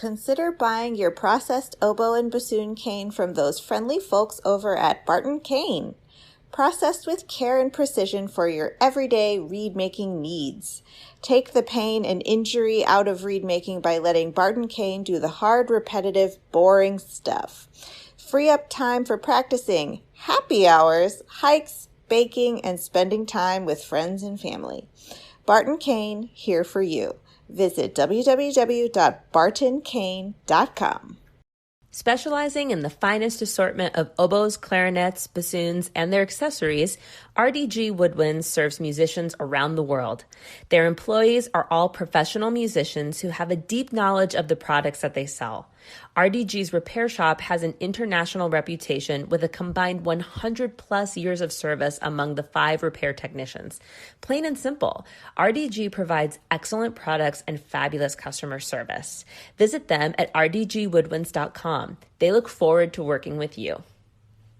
consider buying your processed oboe and bassoon cane from those friendly folks over at Barton Cane. Processed with care and precision for your everyday reed-making needs. Take the pain and injury out of reed-making by letting Barton Cane do the hard, repetitive, boring stuff. Free up time for practicing, happy hours, hikes, baking, and spending time with friends and family. Barton Cane, here for you. Visit www.bartoncane.com. Specializing in the finest assortment of oboes, clarinets, bassoons, and their accessories, RDG Woodwinds serves musicians around the world. Their employees are all professional musicians who have a deep knowledge of the products that they sell. RDG's repair shop has an international reputation with a combined 100 plus years of service among the 5 repair technicians. Plain and simple, RDG provides excellent products and fabulous customer service. Visit them at rdgwoodwinds.com. They look forward to working with you.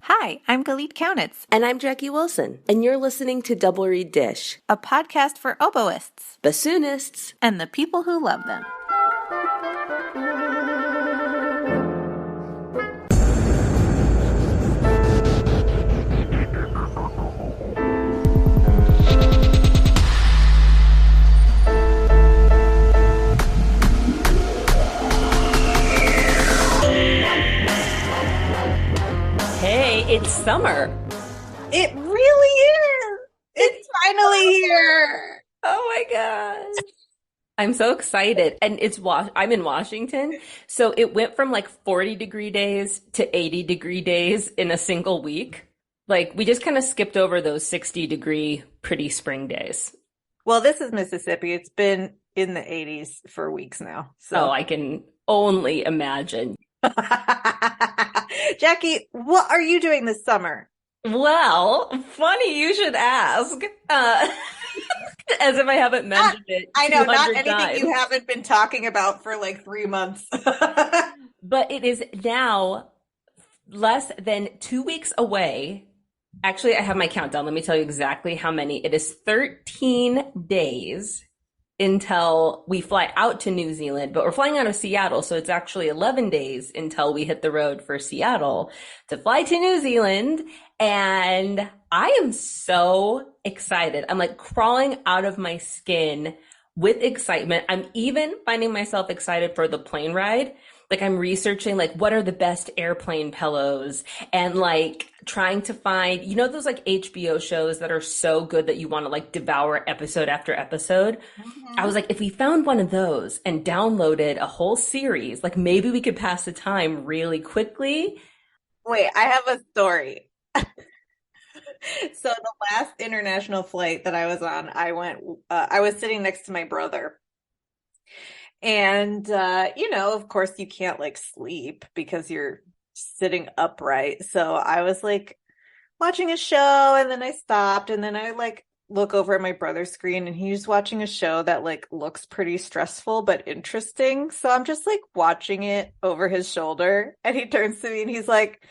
Hi, I'm Galit Kaunitz. And I'm Jackie Wilson, and you're listening to Double Reed Dish, a podcast for oboists, bassoonists, and the people who love them. It's summer. It really is. It's finally here. Oh my gosh. I'm so excited. And I'm in Washington. So it went from like 40-degree days to 80-degree days in a single week. Like we just kind of skipped over those 60-degree pretty spring days. Well, this is Mississippi. It's been in the 80s for weeks now. So I can only imagine. Jackie, what are you doing this summer? Well, funny you should ask. As if I haven't mentioned it. I know, not anything times. You haven't been talking about for like 3 months. But it is now less than 2 weeks away. Actually, I have my countdown. Let me tell you exactly how many. It is 13 days until we fly out to New Zealand, but we're flying out of Seattle, so it's actually 11 days until we hit the road for Seattle to fly to New Zealand, and I am so excited. I'm like crawling out of my skin with excitement. I'm even finding myself excited for the plane ride. Like I'm researching like what are the best airplane pillows and like trying to find, those like HBO shows that are so good that you want to like devour episode after episode. Mm-hmm. I was like, if we found one of those and downloaded a whole series, like maybe we could pass the time really quickly. Wait, I have a story. So the last international flight that I was on, I was sitting next to my brother. And, of course you can't like sleep because you're sitting upright. So I was like watching a show and then I stopped and then I like look over at my brother's screen and he's watching a show that like looks pretty stressful but interesting. So I'm just like watching it over his shoulder and he turns to me and he's like,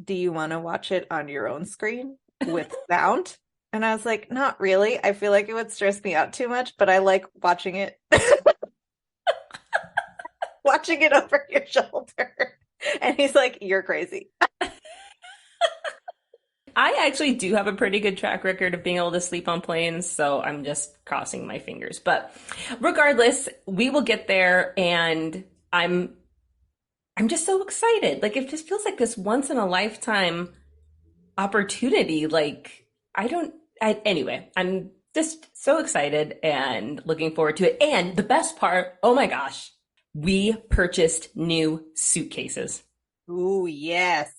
do you want to watch it on your own screen with sound? And I was like, not really. I feel like it would stress me out too much, but I like watching it. Watching it over your shoulder. And he's like, you're crazy. I actually do have a pretty good track record of being able to sleep on planes, so I'm just crossing my fingers. But regardless, we will get there, and I'm just so excited. Like, it just feels like this once in a lifetime opportunity. Like, anyway, I'm just so excited and looking forward to it. And the best part, oh my gosh, we purchased new suitcases. Ooh, yes.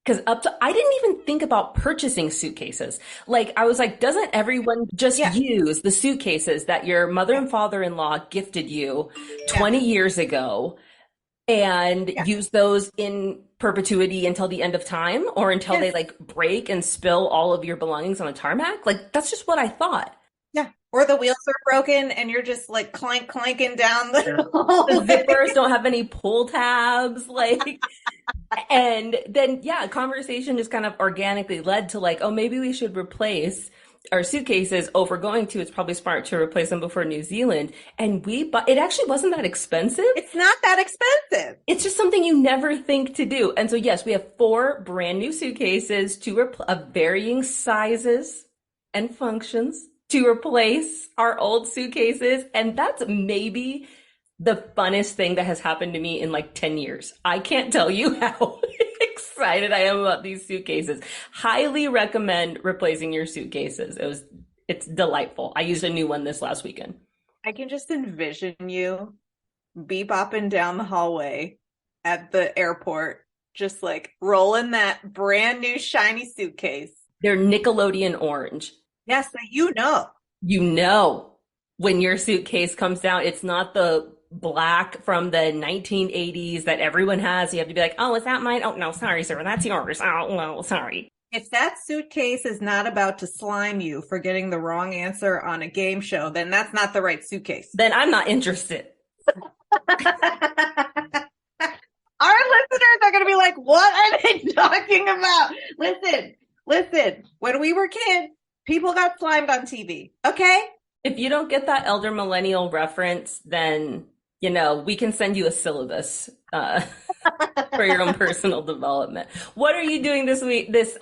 Because I didn't even think about purchasing suitcases. Like, I was like, doesn't everyone just use the suitcases that your mother and father-in-law gifted you 20 years ago and use those in perpetuity until the end of time or until they like break and spill all of your belongings on a tarmac? Like, that's just what I thought. Yeah. Or the wheels are broken and you're just like clanking down the zippers don't have any pull tabs. Like, and then, conversation just kind of organically led to like, oh, maybe we should replace our suitcases, oh, if we're going to, it's probably smart to replace them before New Zealand. And we bought, it actually wasn't that expensive. It's not that expensive. It's just something you never think to do. And so, yes, we have 4 brand new suitcases of varying sizes and functions to replace our old suitcases. And that's maybe the funnest thing that has happened to me in like 10 years. I can't tell you how excited I am about these suitcases. Highly recommend replacing your suitcases. It's delightful. I used a new one this last weekend. I can just envision you bebopping down the hallway at the airport, just like rolling that brand new shiny suitcase. They're Nickelodeon orange. Yes, you know. You know when your suitcase comes down, it's not the black from the 1980s that everyone has. You have to be like, oh, is that mine? Oh, no, sorry, sir. That's yours. Oh, no, sorry. If that suitcase is not about to slime you for getting the wrong answer on a game show, then that's not the right suitcase. Then I'm not interested. Our listeners are going to be like, what are they talking about? Listen, when we were kids, people got slimed on TV, okay? If you don't get that elder millennial reference, then, we can send you a syllabus for your own personal development. What are you doing this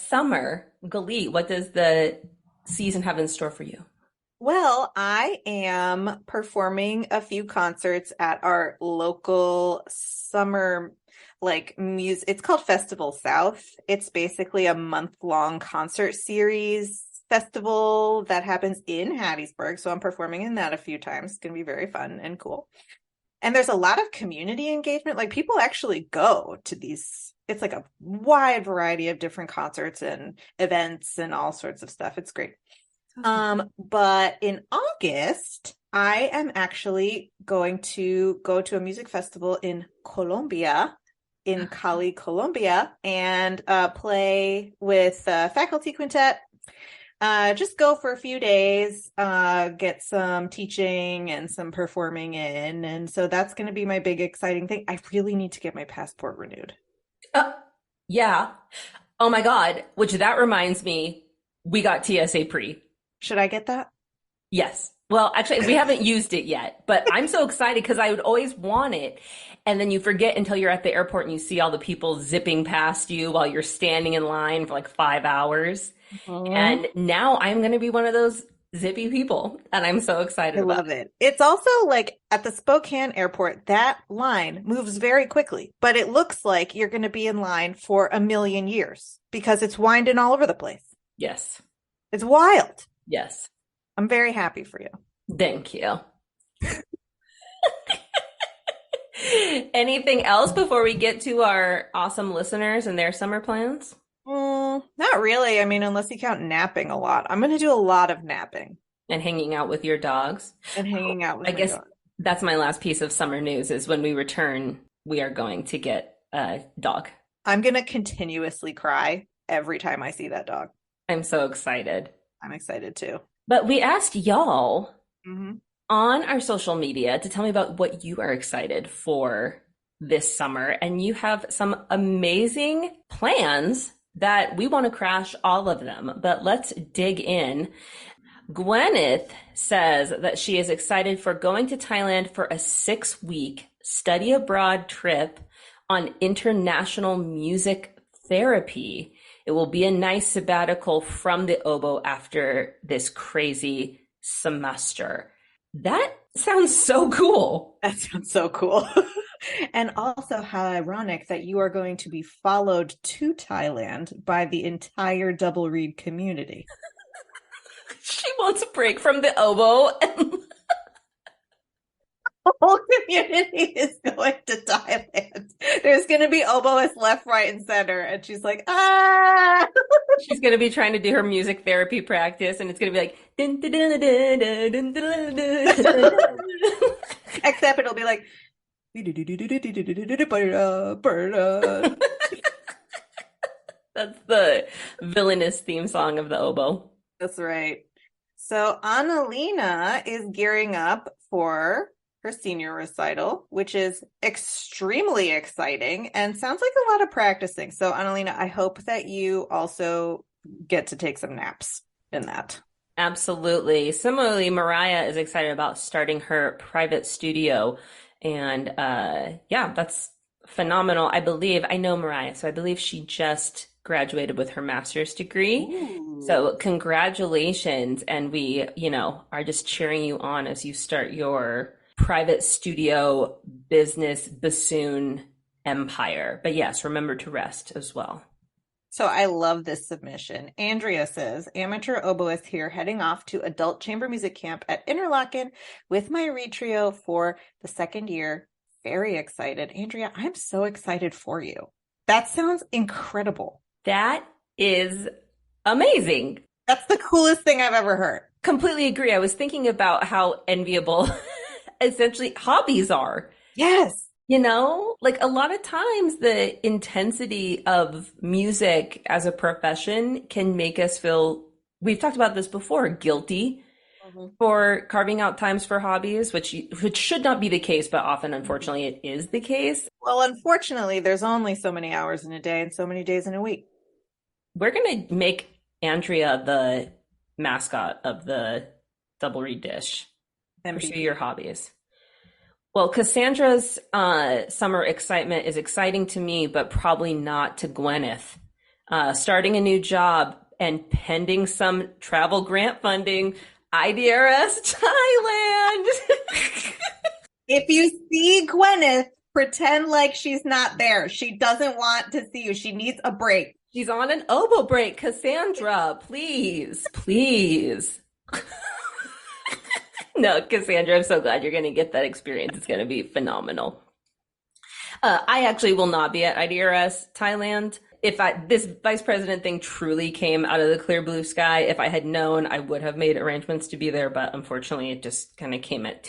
summer, Galit? What does the season have in store for you? Well, I am performing a few concerts at our local summer music. It's called Festival South. It's basically a month-long concert series festival that happens in Hattiesburg. So I'm performing in that a few times. It's going to be very fun and cool. And there's a lot of community engagement. Like people actually go to these. It's like a wide variety of different concerts and events and all sorts of stuff. It's great. But in August, I am actually going to go to a music festival in Colombia, in Cali, Colombia, and play with faculty quintet. Just go for a few days, get some teaching and some performing in. And so that's going to be my big exciting thing. I really need to get my passport renewed. Yeah. Oh my God. Which that reminds me, we got TSA pre. Should I get that? Yes. Well, actually, we haven't used it yet, but I'm so excited because I would always want it. And then you forget until you're at the airport and you see all the people zipping past you while you're standing in line for like 5 hours. Mm-hmm. And now I'm going to be one of those zippy people. And I'm so excited about it. I love it. It's also like at the Spokane airport, that line moves very quickly, but it looks like you're going to be in line for a million years because it's winding all over the place. Yes. It's wild. Yes. I'm very happy for you. Thank you. Anything else before we get to our awesome listeners and their summer plans? Not really. I mean, unless you count napping a lot. I'm going to do a lot of napping. And hanging out with your dogs. And hanging out with my dog. That's my last piece of summer news is when we return, we are going to get a dog. I'm going to continuously cry every time I see that dog. I'm so excited. I'm excited too. But we asked y'all on our social media to tell me about what you are excited for this summer. And you have some amazing plans that we want to crash all of them. But let's dig in. Gwyneth says that she is excited for going to Thailand for a 6-week study abroad trip on international music therapy. It will be a nice sabbatical from the oboe after this crazy semester. That sounds so cool. That sounds so cool. And also how ironic that you are going to be followed to Thailand by the entire double reed community. She wants a break from the oboe. The whole community is going to Thailand. There's going to be oboists left, right, and center. And she's like, ah! She's going to be trying to do her music therapy practice. And it's going to be like, dun, dun, dun, dun, dun, dun, dun, dun, dun. Except it'll be like, that's the villainous theme song of the oboe. That's right. So Annalena is gearing up for her senior recital, which is extremely exciting and sounds like a lot of practicing. So Annalena, I hope that you also get to take some naps. in that. Absolutely. Similarly, Mariah is excited about starting her private studio. And yeah, that's phenomenal. I know Mariah, so I believe she just graduated with her master's degree. Ooh. So congratulations. And we, are just cheering you on as you start your private studio business bassoon empire. But yes, remember to rest as well. So I love this submission. Andrea says, amateur oboist here heading off to adult chamber music camp at Interlaken with my reed trio for the second year. Very excited. Andrea, I'm so excited for you. That sounds incredible. That is amazing. That's the coolest thing I've ever heard. Completely agree. I was thinking about how enviable essentially hobbies are. Yes. Like a lot of times the intensity of music as a profession can make us feel, we've talked about this before, guilty for carving out times for hobbies, which should not be the case, but often, unfortunately, it is the case. Well, unfortunately, there's only so many hours in a day and so many days in a week. We're going to make Andrea the mascot of the double reed dish. Pursue your hobbies. Well, Cassandra's summer excitement is exciting to me, but probably not to Gwyneth. Starting a new job and pending some travel grant funding, IDRS Thailand. If you see Gwyneth, pretend like she's not there. She doesn't want to see you. She needs a break. She's on an oboe break. Cassandra, please, please. No, Cassandra, I'm so glad you're going to get that experience. It's going to be phenomenal. I actually will not be at IDRS Thailand. If this vice president thing truly came out of the clear blue sky, if I had known, I would have made arrangements to be there. But unfortunately, it just kind of came at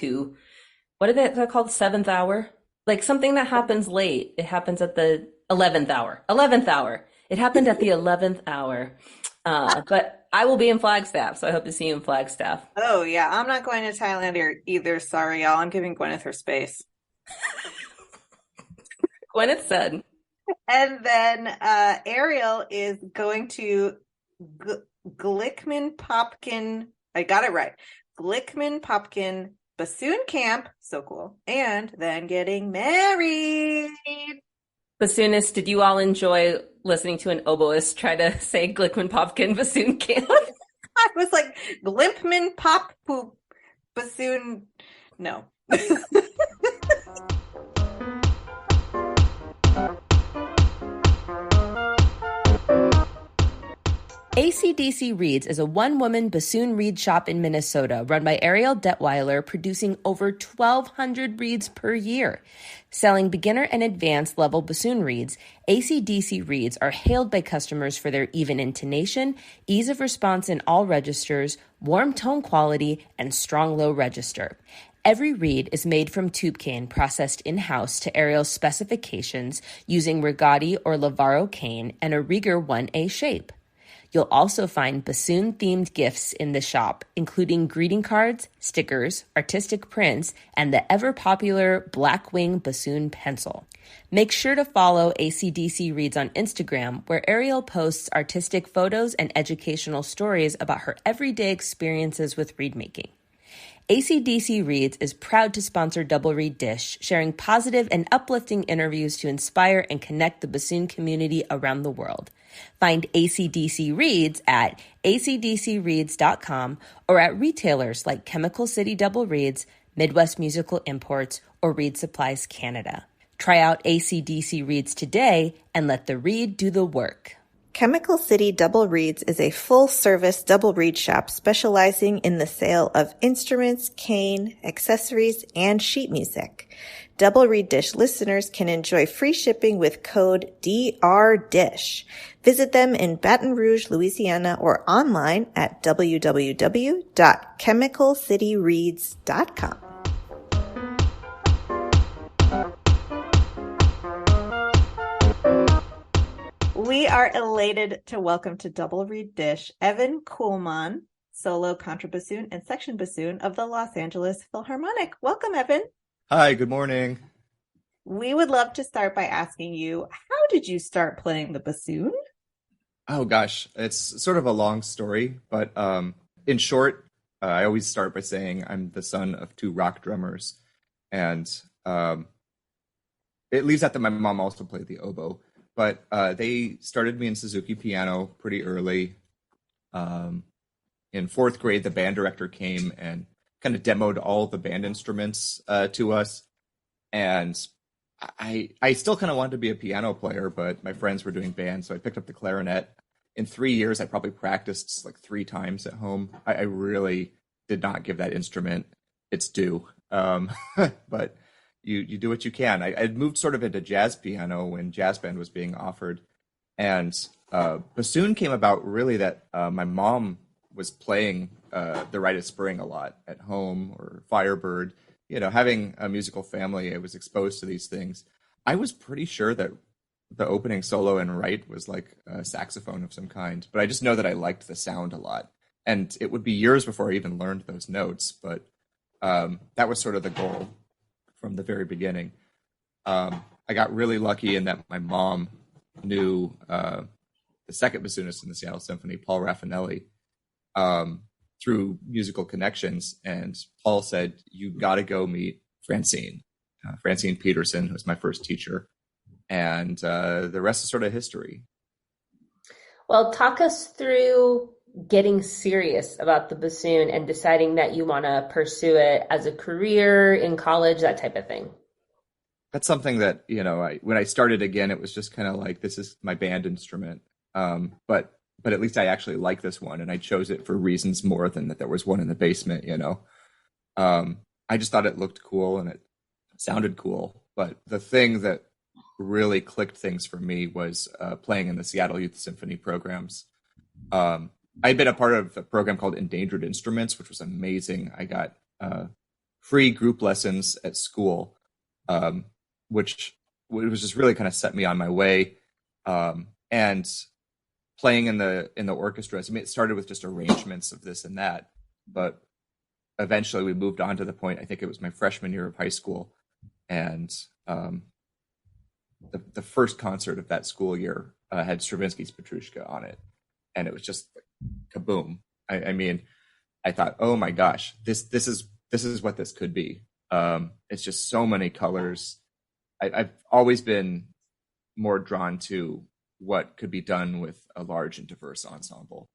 what is that called? 7th hour? Like something that happens late. It happens at the 11th hour. 11th hour. It happened at the 11th hour. But I will be in Flagstaff, so I hope to see you in Flagstaff. Oh, yeah. I'm not going to Thailand either. Sorry, y'all. I'm giving Gwyneth her space. Gwyneth said. And then Ariel is going to Glickman Popkin. I got it right. Glickman Popkin Bassoon Camp. So cool. And then getting married. Bassoonists, did you all enjoy listening to an oboist try to say Glickman Popkin Bassoon Camp? I was like, Glimpman Pop Poop Bassoon. No. AC/DC Reeds is a one-woman bassoon reed shop in Minnesota run by Ariel Detweiler, producing over 1,200 reeds per year. Selling beginner and advanced level bassoon reeds, AC/DC Reeds are hailed by customers for their even intonation, ease of response in all registers, warm tone quality, and strong low register. Every reed is made from tube cane processed in-house to Ariel's specifications using Rigotti or Lavaro cane and a Rieger 1A shape. You'll also find bassoon-themed gifts in the shop, including greeting cards, stickers, artistic prints, and the ever-popular Blackwing bassoon pencil. Make sure to follow AC/DC Reeds on Instagram, where Ariel posts artistic photos and educational stories about her everyday experiences with reed making. AC/DC Reeds is proud to sponsor Double Reed Dish, sharing positive and uplifting interviews to inspire and connect the bassoon community around the world. Find AC/DC Reeds at acdcreeds.com or at retailers like Chemical City Double Reeds, Midwest Musical Imports, or Reed Supplies Canada. Try out AC/DC Reeds today and let the reed do the work. Chemical City Double Reeds is a full-service double reed shop specializing in the sale of instruments, cane, accessories, and sheet music. Double Reed Dish listeners can enjoy free shipping with code DRDISH. Visit them in Baton Rouge, Louisiana, or online at www.chemicalcityreeds.com. We are elated to welcome to Double Reed Dish Evan Kuhlmann, solo contrabassoon and section bassoon of the Los Angeles Philharmonic. Welcome, Evan. Hi, good morning. We would love to start by asking you, how did you start playing the bassoon? Oh gosh, it's sort of a long story, but in short, I always start by saying I'm the son of two rock drummers, and um, it leaves out that my mom also played the oboe. But they started me in Suzuki piano pretty early. Um, in fourth grade, the band director came and kind of demoed all the band instruments to us, and I still kind of wanted to be a piano player, but my friends were doing band, so I picked up the clarinet. In 3 years, I probably practiced like 3 times at home. I really did not give that instrument its due, but you do what you can. I'd moved sort of into jazz piano when jazz band was being offered, and bassoon came about really that my mom was playing the Rite of Spring a lot at home or Firebird. Having a musical family, I was exposed to these things. I was pretty sure that the opening solo in Rite was like a saxophone of some kind, but I just know that I liked the sound a lot. And it would be years before I even learned those notes, but that was sort of the goal from the very beginning. I got really lucky in that my mom knew the second bassoonist in the Seattle Symphony, Paul Raffanelli, through musical connections. And Paul said, "You got to go meet Francine Peterson, who was my first teacher." And the rest is sort of history. Well, talk us through getting serious about the bassoon and deciding that you want to pursue it as a career in college, that type of thing. That's something that, when I started again, it was just kind of like, this is my band instrument. But at least I actually like this one, and I chose it for reasons more than that there was one in the basement. I just thought it looked cool and it sounded cool. But the thing that really clicked things for me was playing in the Seattle Youth Symphony programs. I'd been a part of a program called Endangered Instruments, which was amazing. I got free group lessons at school, which was just really kind of set me on my way. And playing in the orchestras, it started with just arrangements of this and that, but eventually we moved on to the point, I think it was my freshman year of high school, and the first concert of that school year had Stravinsky's Petrushka on it, and it was just like, kaboom. I mean, I thought, oh my gosh, this is what this could be. It's just so many colors. I've always been more drawn to what could be done with a large and diverse ensemble.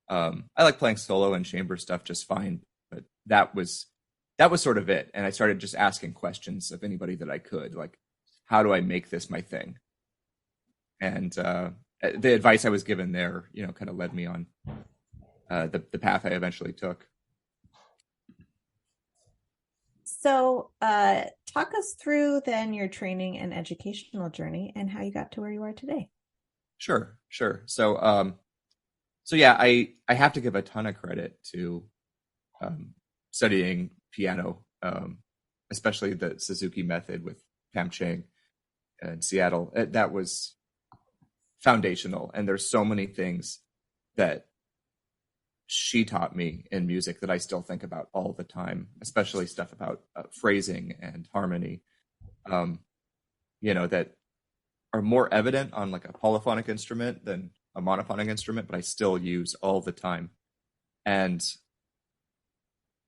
I like playing solo and chamber stuff just fine, but that was sort of it. And I started just asking questions of anybody that I could, like, how do I make this my thing? And the advice I was given there, kind of led me on the path I eventually took. So talk us through then your training and educational journey and how you got to where you are today. Sure. So yeah, I have to give a ton of credit to studying piano, especially the Suzuki method with Pam Chang in Seattle. That was foundational. And there's so many things that she taught me in music that I still think about all the time, especially stuff about phrasing and harmony, that are more evident on like a polyphonic instrument than a monophonic instrument, but I still use all the time. And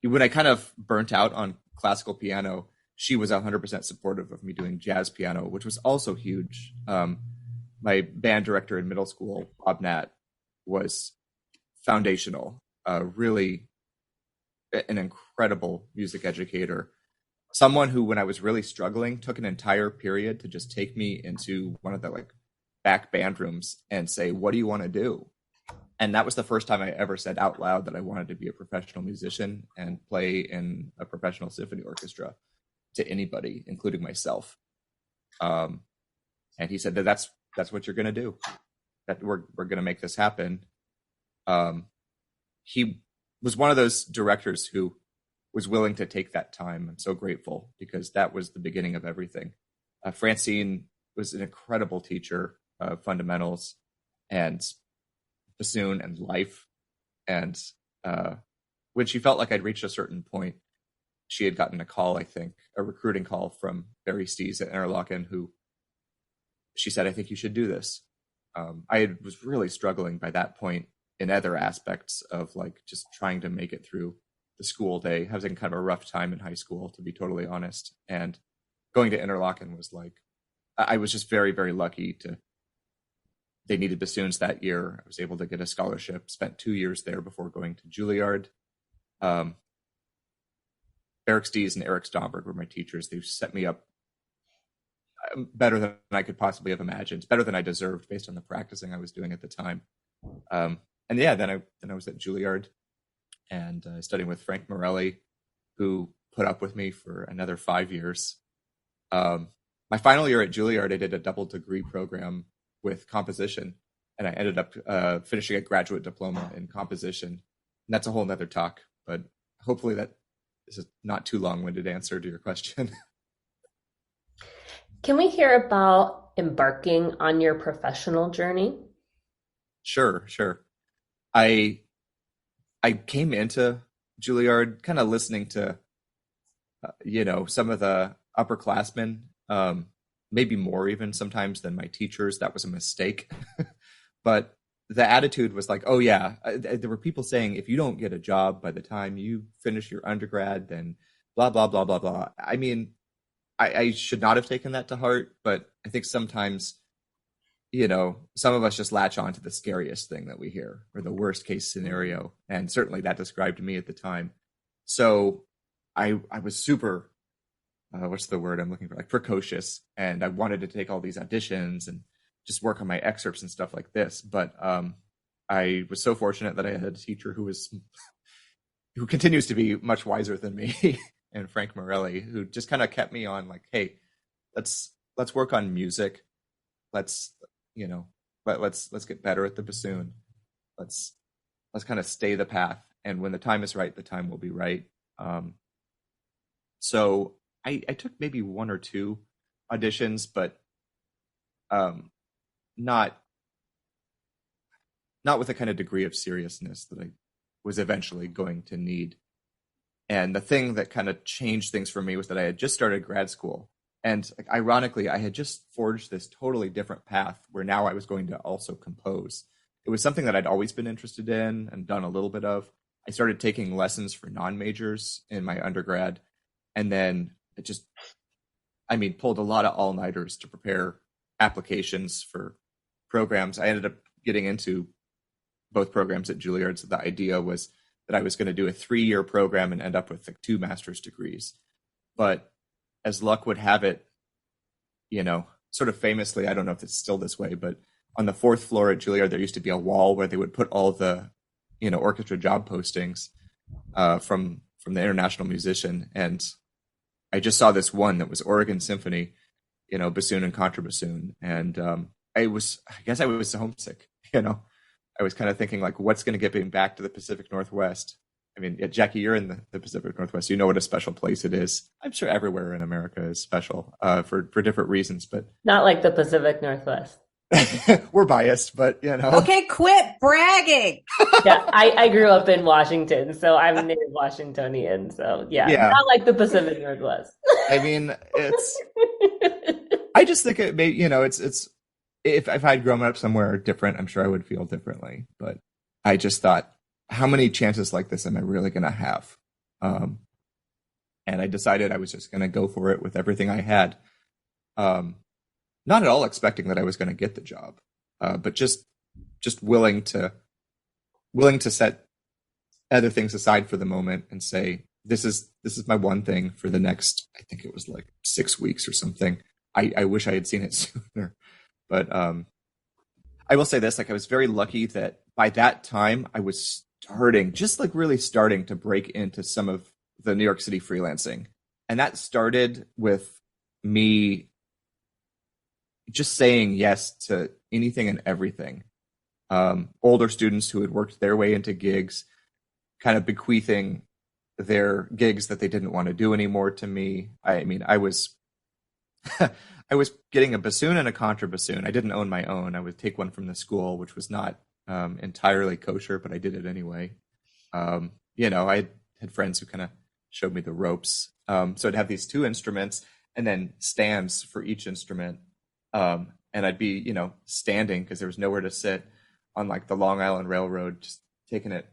when I kind of burnt out on classical piano, she was 100% supportive of me doing jazz piano, which was also huge. My band director in middle school, Bob Nat, was foundational, really an incredible music educator. Someone who, when I was really struggling, took an entire period to just take me into one of the like back band rooms and say, "What do you want to do?" And that was the first time I ever said out loud that I wanted to be a professional musician and play in a professional symphony orchestra to anybody, including myself. And he said that's what you're going to do. That we're going to make this happen. He was one of those directors who was willing to take that time. I'm so grateful because that was the beginning of everything. Francine was an incredible teacher of fundamentals and bassoon and life. And when she felt like I'd reached a certain point, she had gotten a call, I think, a recruiting call from Barry Stees at Interlochen, who she said, "I think you should do this." was really struggling by that point in other aspects of like just trying to make it through the school day. Having kind of a rough time in high school, to be totally honest. And going to Interlochen was like, I was just very, very lucky to, they needed bassoons that year. I was able to get a scholarship, spent 2 years there before going to Juilliard. Eric Stees and Eric Stomberg were my teachers. They set me up better than I could possibly have imagined, better than I deserved based on the practicing I was doing at the time. And yeah, then I was at Juilliard and studying with Frank Morelli, who put up with me for another 5 years. My final year at Juilliard, I did a double degree program with composition, and I ended up finishing a graduate diploma in composition. And that's a whole nother talk, but hopefully that is a not too long-winded answer to your question. Can we hear about embarking on your professional journey? Sure. I came into Juilliard kind of listening to, some of the upperclassmen, maybe more even sometimes than my teachers. That was a mistake. But the attitude was like, oh yeah, there were people saying, if you don't get a job by the time you finish your undergrad, then blah, blah, blah, blah, blah. I mean, I should not have taken that to heart, but I think sometimes, some of us just latch on to the scariest thing that we hear or the worst case scenario. And certainly that described me at the time. So I was super, what's the word I'm looking for? Like precocious. And I wanted to take all these auditions and just work on my excerpts and stuff like this. But I was so fortunate that I had a teacher who continues to be much wiser than me and Frank Morelli, who just kind of kept me on like, hey, let's work on music. Let's get better at the bassoon. Let's kind of stay the path. And when the time is right, the time will be right. So I took maybe 1 or 2 auditions, but not with a kind of degree of seriousness that I was eventually going to need. And the thing that kind of changed things for me was that I had just started grad school. And ironically, I had just forged this totally different path where now I was going to also compose. It was something that I'd always been interested in and done a little bit of. I started taking lessons for non-majors in my undergrad. And then it just, pulled a lot of all-nighters to prepare applications for programs. I ended up getting into both programs at Juilliard. So the idea was that I was going to do a 3-year program and end up with like 2 master's degrees. But as luck would have it, sort of famously, I don't know if it's still this way, but on the 4th floor at Juilliard, there used to be a wall where they would put all the, orchestra job postings from the international musician. And I just saw this one that was Oregon Symphony, bassoon and contrabassoon. And I guess I was homesick, I was kind of thinking like, what's going to get me back to the Pacific Northwest? Jackie, you're in the Pacific Northwest. You know what a special place it is. I'm sure everywhere in America is special for different reasons, but Not like the Pacific Northwest. we're biased, but Okay, quit bragging. Yeah, I grew up in Washington, so I'm a native Washingtonian. So yeah, not like the Pacific Northwest. It's. I just think it may, it's. If I'd grown up somewhere different, I'm sure I would feel differently. But I just thought, how many chances like this am I really going to have? And I decided I was just going to go for it with everything I had. Not at all expecting that I was going to get the job, but just willing to set other things aside for the moment and say, this is my one thing for the next, I think it was like 6 weeks or something. I wish I had seen it sooner, but I will say this, I was very lucky that by that time I was really starting to break into some of the New York City freelancing. And that started with me just saying yes to anything and everything. Older students who had worked their way into gigs, kind of bequeathing their gigs that they didn't want to do anymore to me. I was I was getting a bassoon and a contrabassoon. I didn't own my own. I would take one from the school, which was not entirely kosher, but I did it anyway. I had friends who kind of showed me the ropes. So I'd have these 2 instruments and then stands for each instrument. And and I'd be, standing because there was nowhere to sit on like the Long Island Railroad, just taking it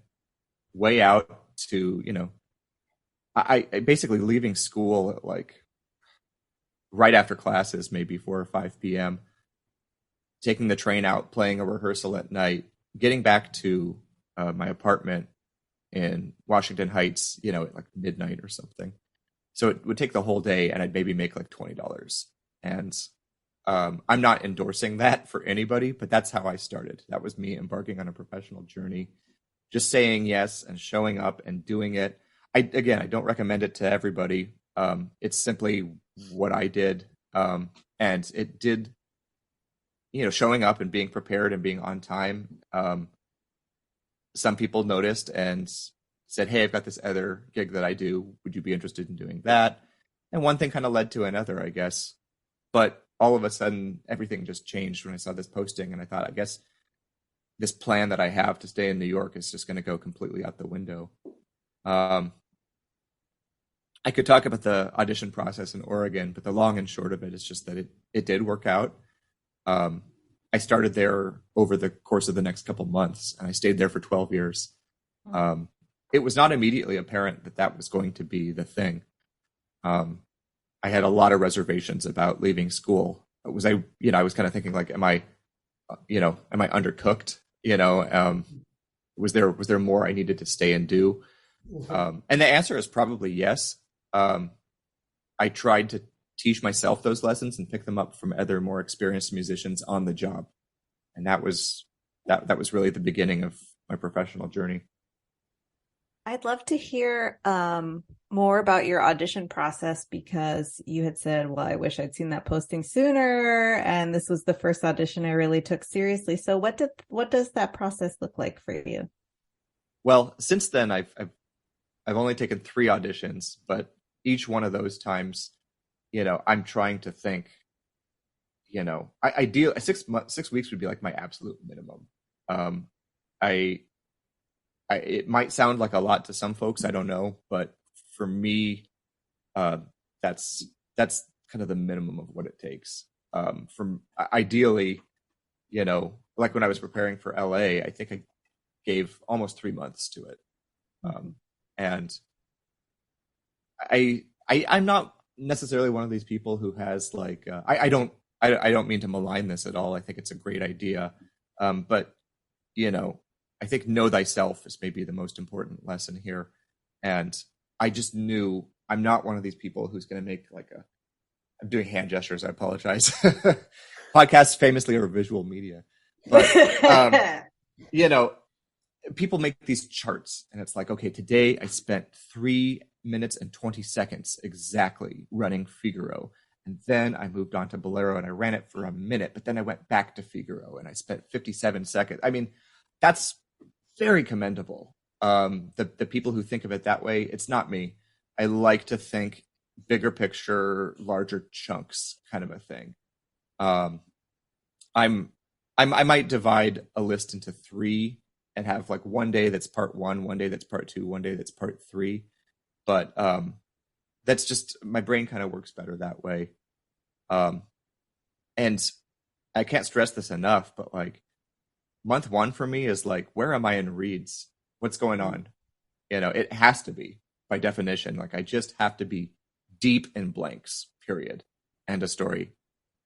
way out to, I basically leaving school at like right after classes, maybe 4 or 5 p.m., taking the train out, playing a rehearsal at night, getting back to my apartment in Washington Heights, at like midnight or something. So it would take the whole day, and I'd maybe make like $20. And I'm not endorsing that for anybody, but that's how I started. That was me embarking on a professional journey, just saying yes and showing up and doing it. I don't recommend it to everybody. It's simply what I did. And it did, showing up and being prepared and being on time. Some people noticed and said, hey, I've got this other gig that I do. Would you be interested in doing that? And one thing kind of led to another, I guess. But all of a sudden, everything just changed when I saw this posting. And I thought, I guess this plan that I have to stay in New York is just going to go completely out the window. I could talk about the audition process in Oregon, but the long and short of it is just that it did work out. I started there over the course of the next couple months, and I stayed there for 12 years. It was not immediately apparent that that was going to be the thing. I had a lot of reservations about leaving school. Was I was kind of thinking like, am I undercooked? Was there more I needed to stay and do? And the answer is probably yes. I tried to teach myself those lessons and pick them up from other more experienced musicians on the job. And that was really the beginning of my professional journey. I'd love to hear more about your audition process, because you had said, well, I wish I'd seen that posting sooner, and this was the first audition I really took seriously. So what does that process look like for you? Well, since then I've only taken 3 auditions, but each one of those times, I'm trying to think, ideal 6 weeks would be like my absolute minimum. It might sound like a lot to some folks, I don't know, but for me, that's kind of the minimum of what it takes. From ideally, like when I was preparing for LA, I think I gave almost 3 months to it. And I'm not necessarily one of these people who has like, I don't mean to malign this at all. I think it's a great idea. But I think know thyself is maybe the most important lesson here. And I just knew I'm not one of these people who's going to make like I'm doing hand gestures. I apologize. Podcasts famously are visual media, but people make these charts and it's like, okay, today I spent 3 minutes and 20 seconds exactly running Figaro. And then I moved on to Bolero and I ran it for a minute, but then I went back to Figaro and I spent 57 seconds. I mean, that's very commendable. The people who think of it that way, it's not me. I like to think bigger picture, larger chunks kind of a thing. I might divide a list into 3 and have like one day that's part 1, one day that's part 2, one day that's part 3. But that's just, my brain kind of works better that way. And I can't stress this enough, but like month 1 for me is like, where am I in reads? What's going on? It has to be, by definition, like I just have to be deep in blanks, period, and a story.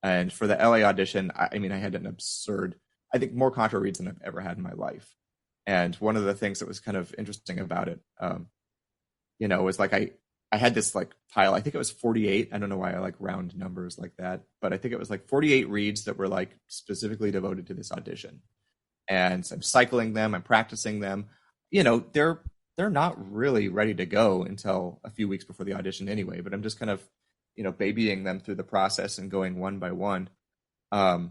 And for the LA audition, I mean, I had an absurd, I think more contra reads than I've ever had in my life. And one of the things that was kind of interesting about it, was like I had this like pile, I think it was 48. I don't know why I like round numbers like that, but I think it was like 48 reads that were like specifically devoted to this audition. And I'm cycling them, I'm practicing them. They're not really ready to go until a few weeks before the audition anyway, but I'm just kind of, babying them through the process and going one by one. To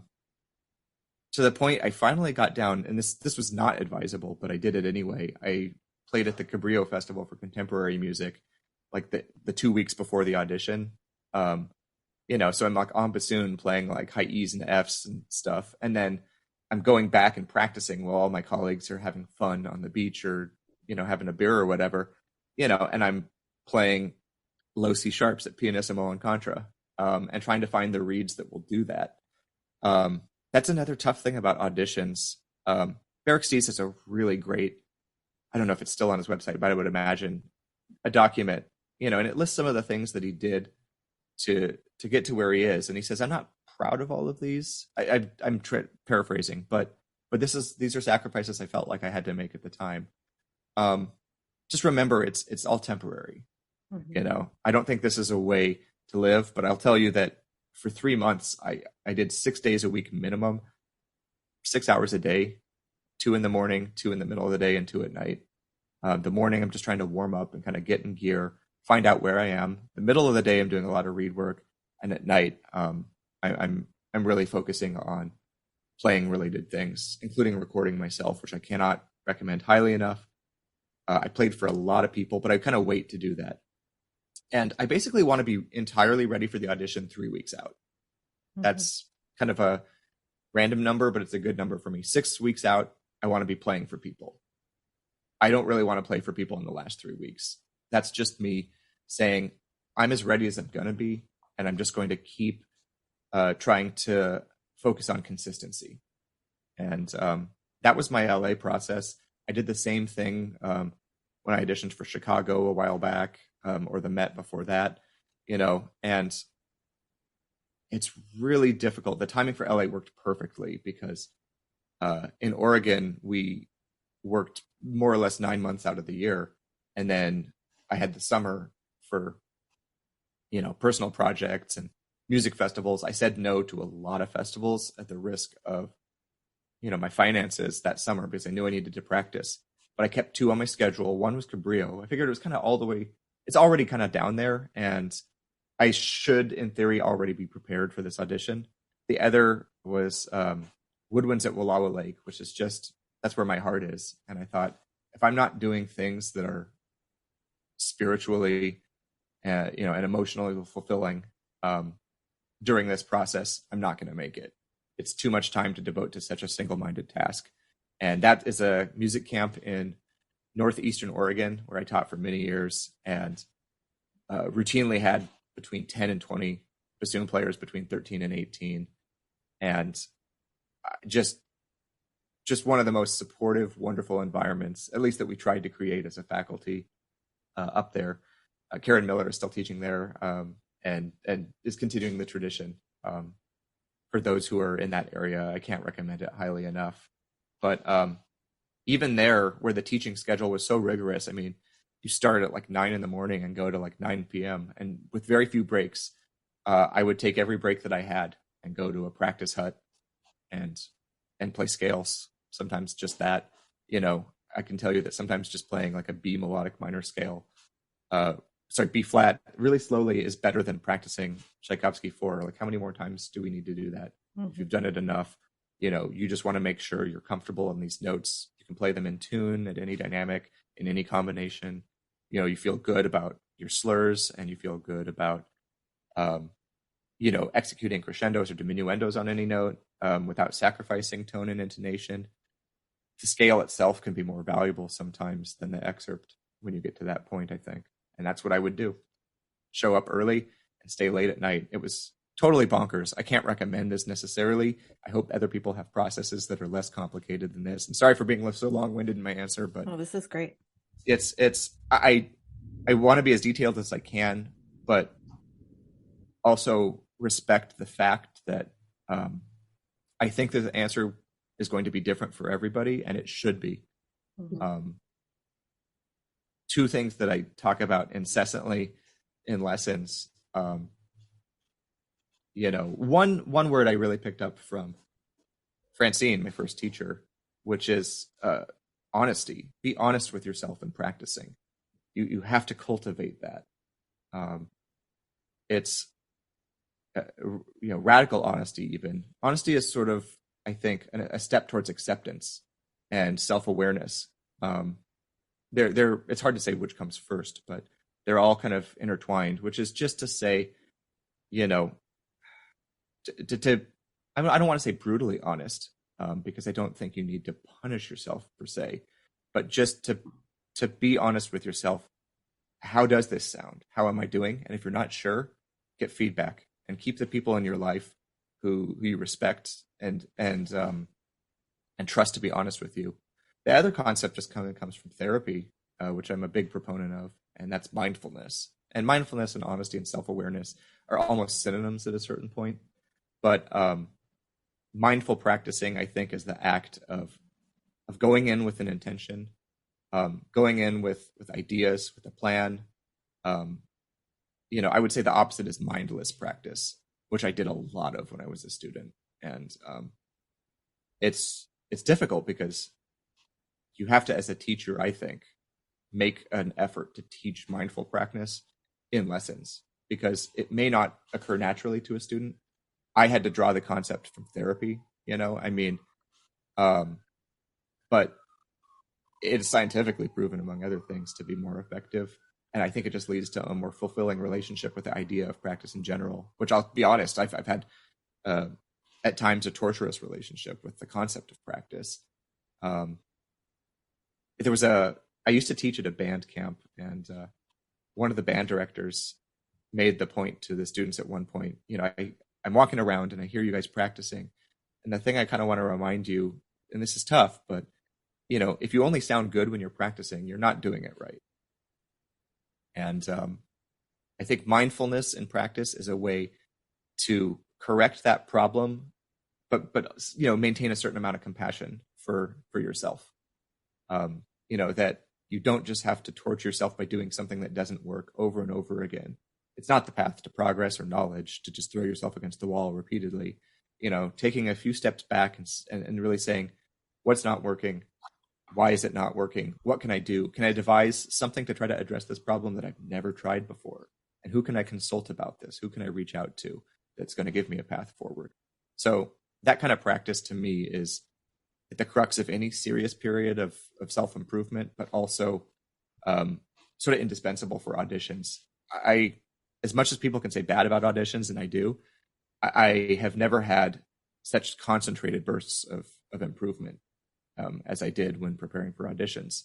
the point I finally got down, and this was not advisable, but I did it anyway. I played at the Cabrillo Festival for Contemporary Music, like the 2 weeks before the audition. So I'm like on bassoon playing like high E's and F's and stuff. And then I'm going back and practicing while all my colleagues are having fun on the beach or, having a beer or whatever, and I'm playing low C sharps at pianissimo and contra, and trying to find the reeds that will do that. That's another tough thing about auditions. Barrick Stees is a really great, I don't know if it's still on his website, but I would imagine a document, and it lists some of the things that he did to get to where he is. And he says, I'm not proud of all of these. I'm paraphrasing, but these are sacrifices I felt like I had to make at the time. Just remember, it's all temporary. I don't think this is a way to live, but I'll tell you that for 3 months, I did 6 days a week minimum, 6 hours a day, 2 in the morning, 2 in the middle of the day, and 2 at night. The morning, I'm just trying to warm up and kind of get in gear, find out where I am. The middle of the day, I'm doing a lot of reed work, and at night, I'm really focusing on playing related things, including recording myself, which I cannot recommend highly enough. I played for a lot of people, but I kind of wait to do that. And I basically want to be entirely ready for the audition 3 weeks out. That's kind of a random number, but it's a good number for me. 6 weeks out, I want to be playing for people. I don't really want to play for people in the last 3 weeks. That's just me saying I'm as ready as I'm going to be, and I'm just going to keep trying to focus on consistency. And that was my LA process. I did the same thing when I auditioned for Chicago a while back, or the Met before that, and it's really difficult. The timing for LA worked perfectly because in Oregon, we worked more or less 9 months out of the year. And then I had the summer for, personal projects and music festivals. I said no to a lot of festivals at the risk of, my finances that summer because I knew I needed to practice. But I kept 2 on my schedule. One was Cabrillo. I figured it was kind of all the way, it's already kind of down there. And I should, in theory, already be prepared for this audition. The other was Woodwinds at Wallowa Lake, which is that's where my heart is. And I thought, if I'm not doing things that are spiritually, and emotionally fulfilling during this process, I'm not going to make it. It's too much time to devote to such a single-minded task. And that is a music camp in northeastern Oregon, where I taught for many years, and routinely had between 10 and 20 bassoon players between 13 and 18. And just one of the most supportive, wonderful environments, at least that we tried to create as a faculty up there. Karen Miller is still teaching there, and is continuing the tradition. For those who are in that area, I can't recommend it highly enough. But even there, where the teaching schedule was so rigorous, I mean, you start at like 9 in the morning and go to like 9 p.m. And with very few breaks, I would take every break that I had and go to a practice hut and play scales. Sometimes just that, I can tell you that sometimes just playing like a B melodic minor scale, B flat really slowly is better than practicing Tchaikovsky 4. Like, how many more times do we need to do that? If you've done it enough, you just want to make sure you're comfortable in these notes. You can play them in tune at any dynamic, in any combination. You feel good about your slurs, and you feel good about, executing crescendos or diminuendos on any note without sacrificing tone and intonation. The scale itself can be more valuable sometimes than the excerpt when you get to that point, I think. And that's what I would do. Show up early and stay late at night. It was totally bonkers. I can't recommend this necessarily. I hope other people have processes that are less complicated than this. I'm sorry for being so long-winded in my answer, but this is great. I want to be as detailed as I can, but also respect the fact that I think that the answer is going to be different for everybody, and it should be. Two things that I talk about incessantly in lessons. One word I really picked up from Francine, my first teacher, which is honesty. Be honest with yourself in practicing. You have to cultivate that. It's radical honesty. Even honesty is sort of, I think, a step towards acceptance and self-awareness. It's hard to say which comes first, but they're all kind of intertwined, which is just to say, I don't want to say brutally honest, because I don't think you need to punish yourself per se, but just to be honest with yourself. How does this sound? How am I doing? And if you're not sure, get feedback and keep the people in your life who you respect and trust to be honest with you. The other concept just kind of comes from therapy, which I'm a big proponent of, and that's mindfulness. And mindfulness and honesty and self-awareness are almost synonyms at a certain point. But mindful practicing, I think, is the act of going in with an intention, going in with ideas, with a plan. I would say the opposite is mindless practice, which I did a lot of when I was a student. And it's difficult because you have to, as a teacher, I think, make an effort to teach mindful practice in lessons because it may not occur naturally to a student. I had to draw the concept from therapy, but it's scientifically proven, among other things, to be more effective. And I think it just leads to a more fulfilling relationship with the idea of practice in general, which I'll be honest, I've had at times a torturous relationship with the concept of practice. I used to teach at a band camp, and one of the band directors made the point to the students at one point, I'm walking around and I hear you guys practicing. And the thing I kind of want to remind you, and this is tough, but if you only sound good when you're practicing, you're not doing it right. And I think mindfulness in practice is a way to correct that problem, but maintain a certain amount of compassion for yourself. That you don't just have to torture yourself by doing something that doesn't work over and over again. It's not the path to progress or knowledge to just throw yourself against the wall repeatedly. Taking a few steps back and really saying, what's not working? Why is it not working? What can I do? Can I devise something to try to address this problem that I've never tried before? And who can I consult about this? Who can I reach out to that's going to give me a path forward? So that kind of practice to me is at the crux of any serious period of self-improvement, but also sort of indispensable for auditions. As much as people can say bad about auditions, and I do, I have never had such concentrated bursts of improvement as I did when preparing for auditions.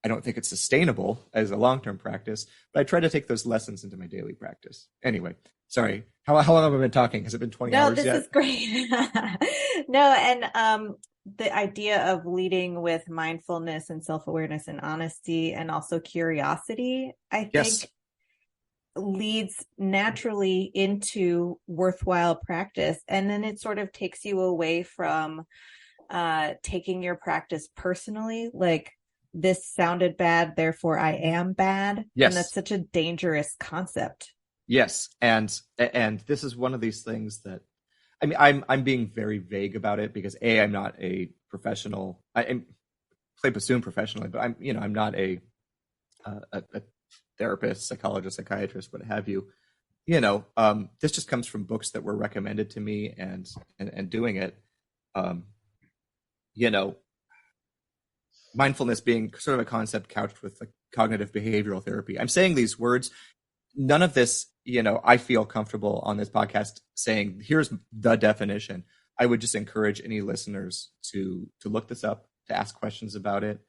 I don't think it's sustainable as a long-term practice, but I try to take those lessons into my daily practice. Anyway, sorry. How long have I been talking? Has it been 20 hours yet? No, this is great. No, and the idea of leading with mindfulness and self-awareness and honesty and also curiosity, I think Yes. leads naturally into worthwhile practice. And then it sort of takes you away from taking your practice personally, like this sounded bad, therefore I am bad. Yes. And that's such a dangerous concept. Yes. And this is one of these things that, I'm being very vague about it because I'm not a professional. I play bassoon professionally, but I'm not a therapist, psychologist, psychiatrist, what have you. This just comes from books that were recommended to me and doing it. Mindfulness being sort of a concept couched with like cognitive behavioral therapy. I'm saying these words. None of this, I feel comfortable on this podcast saying, here's the definition. I would just encourage any listeners to look this up, to ask questions about it.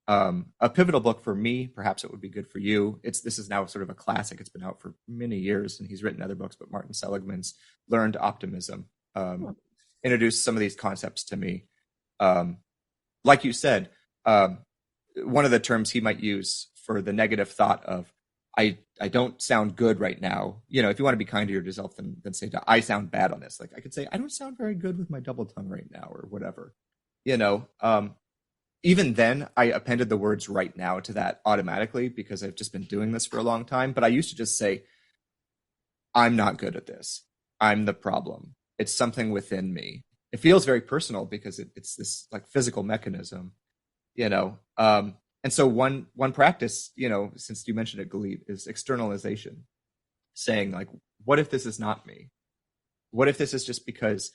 A pivotal book for me, perhaps it would be good for you. This is now sort of a classic. It's been out for many years and he's written other books, but Martin Seligman's Learned Optimism introduced some of these concepts to me. Like you said, one of the terms he might use for the negative thought of, I don't sound good right now. If you want to be kind to yourself, then say, I sound bad on this. Like I could say, I don't sound very good with my double tongue right now or whatever, even then I appended the words right now to that automatically because I've just been doing this for a long time. But I used to just say, I'm not good at this. I'm the problem. It's something within me. It feels very personal because it's this like physical mechanism, and so one practice, since you mentioned it, Galit, is externalization, saying like, what if this is not me? What if this is just because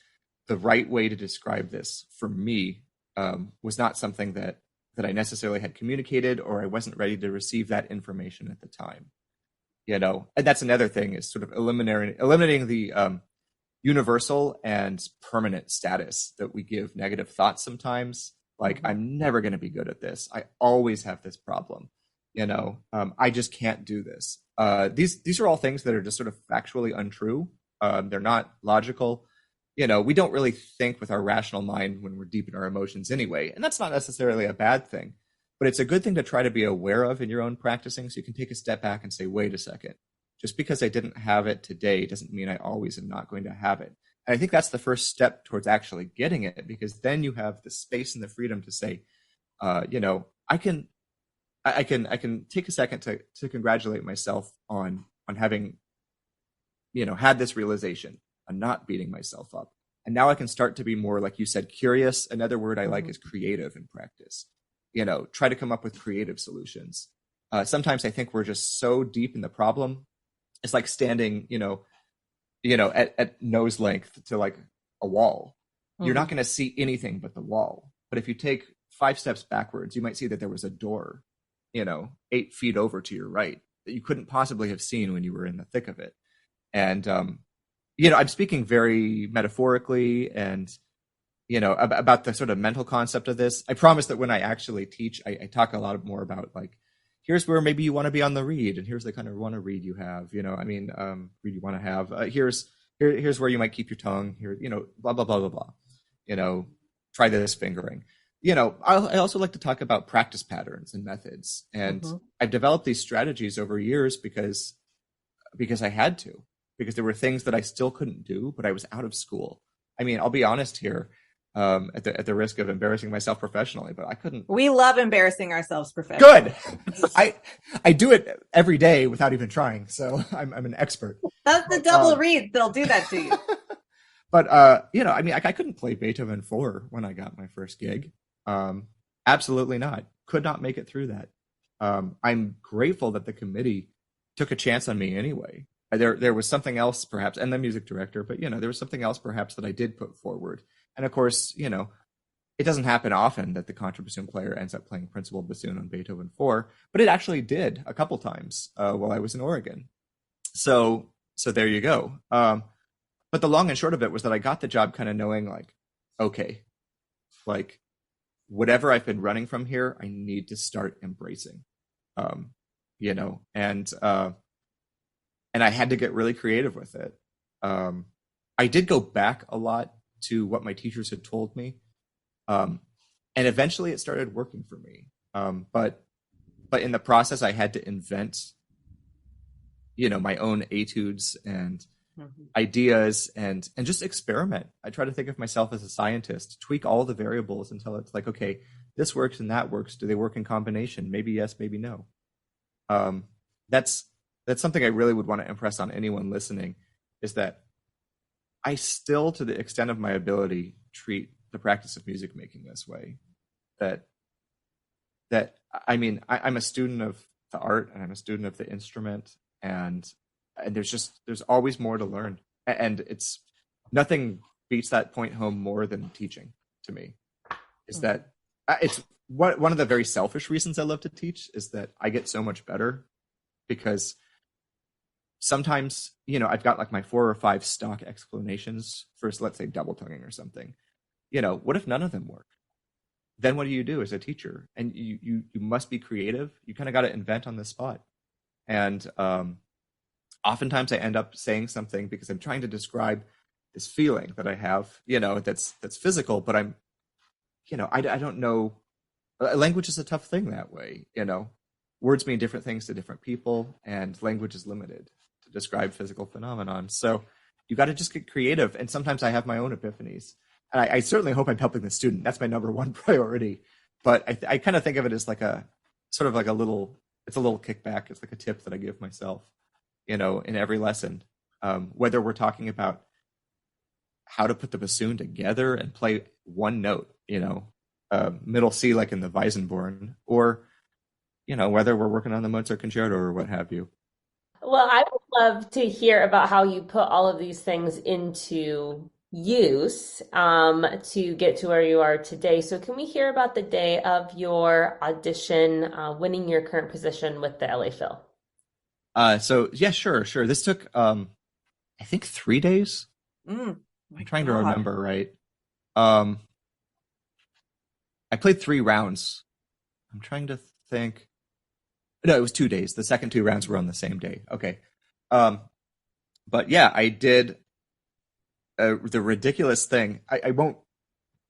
the right way to describe this for me was not something that I necessarily had communicated, or I wasn't ready to receive that information at the time, and that's another thing is sort of eliminating the universal and permanent status that we give negative thoughts sometimes. Like, I'm never going to be good at this. I always have this problem. I just can't do this. These are all things that are just sort of factually untrue. They're not logical. we don't really think with our rational mind when we're deep in our emotions anyway. And that's not necessarily a bad thing, but it's a good thing to try to be aware of in your own practicing, so you can take a step back and say, wait a second, just because I didn't have it today doesn't mean I always am not going to have it. And I think that's the first step towards actually getting it, because then you have the space and the freedom to say, I can take a second to congratulate myself on having, had this realization, on not beating myself up. And now I can start to be more, like you said, curious. Another word I like is creative in practice. Try to come up with creative solutions. Sometimes I think we're just so deep in the problem. It's like standing, at nose length to like a wall. You're not going to see anything but the wall. But if you take 5 steps backwards, you might see that there was a door, 8 feet over to your right that you couldn't possibly have seen when you were in the thick of it. And, I'm speaking very metaphorically and, about the sort of mental concept of this. I promise that when I actually teach, I talk a lot more about like, here's where maybe you want to be on the read, and here's the kind of read you have, read you want to have. Here's where you might keep your tongue here, blah, blah, blah, blah, blah. Try this fingering. I also like to talk about practice patterns and methods. And I've developed these strategies over years because I had to, because there were things that I still couldn't do, but I was out of school. I mean, I'll be honest here, at the risk of embarrassing myself professionally, but I couldn't. We love embarrassing ourselves professionally. Good. I do it every day without even trying, so I'm an expert. That's the double read. They'll do that to you. But I couldn't play Beethoven 4 when I got my first gig. Absolutely not. Could not make it through that. I'm grateful that the committee took a chance on me anyway. There was something else perhaps, and the music director, but there was something else perhaps that I did put forward. And of course, it doesn't happen often that the contrabassoon player ends up playing principal bassoon on Beethoven 4, but it actually did a couple times while I was in Oregon. So there you go. But the long and short of it was that I got the job kind of knowing like, okay, like whatever I've been running from here, I need to start embracing, and I had to get really creative with it. I did go back a lot to what my teachers had told me. And eventually it started working for me. But in the process, I had to invent, my own etudes and ideas and just experiment. I try to think of myself as a scientist, tweak all the variables until it's like, okay, this works and that works. Do they work in combination? Maybe yes, maybe no. That's something I really would want to impress on anyone listening, is that I still, to the extent of my ability, treat the practice of music making this way. I'm a student of the art and I'm a student of the instrument, and there's always more to learn. And it's nothing beats that point home more than teaching to me. Is that it's one of the very selfish reasons I love to teach, is that I get so much better because sometimes, I've got like my 4 or 5 stock explanations for, let's say, double tonguing or something. What if none of them work? Then what do you do as a teacher? And you must be creative. You kind of got to invent on the spot. And oftentimes I end up saying something because I'm trying to describe this feeling that I have, that's physical, but I don't know. Language is a tough thing that way, Words mean different things to different people, and language is limited to describe physical phenomenon. So you got to just get creative. And sometimes I have my own epiphanies. And I certainly hope I'm helping the student. That's my number one priority. But I kind of think of it as like a sort of like a little kickback. It's like a tip that I give myself, in every lesson. Whether we're talking about how to put the bassoon together and play one note, middle C like in the Weissenborn, or whether we're working on the Mozart concerto or what have you. Well, I would love to hear about how you put all of these things into use to get to where you are today. So can we hear about the day of your audition, winning your current position with the LA Phil? So yeah, sure. This took, I think 3 days. I'm trying to remember, right? I played 3 rounds. I'm trying to think. No, it was 2 days. The second 2 rounds were on the same day. Okay. But yeah, I did the ridiculous thing. I won't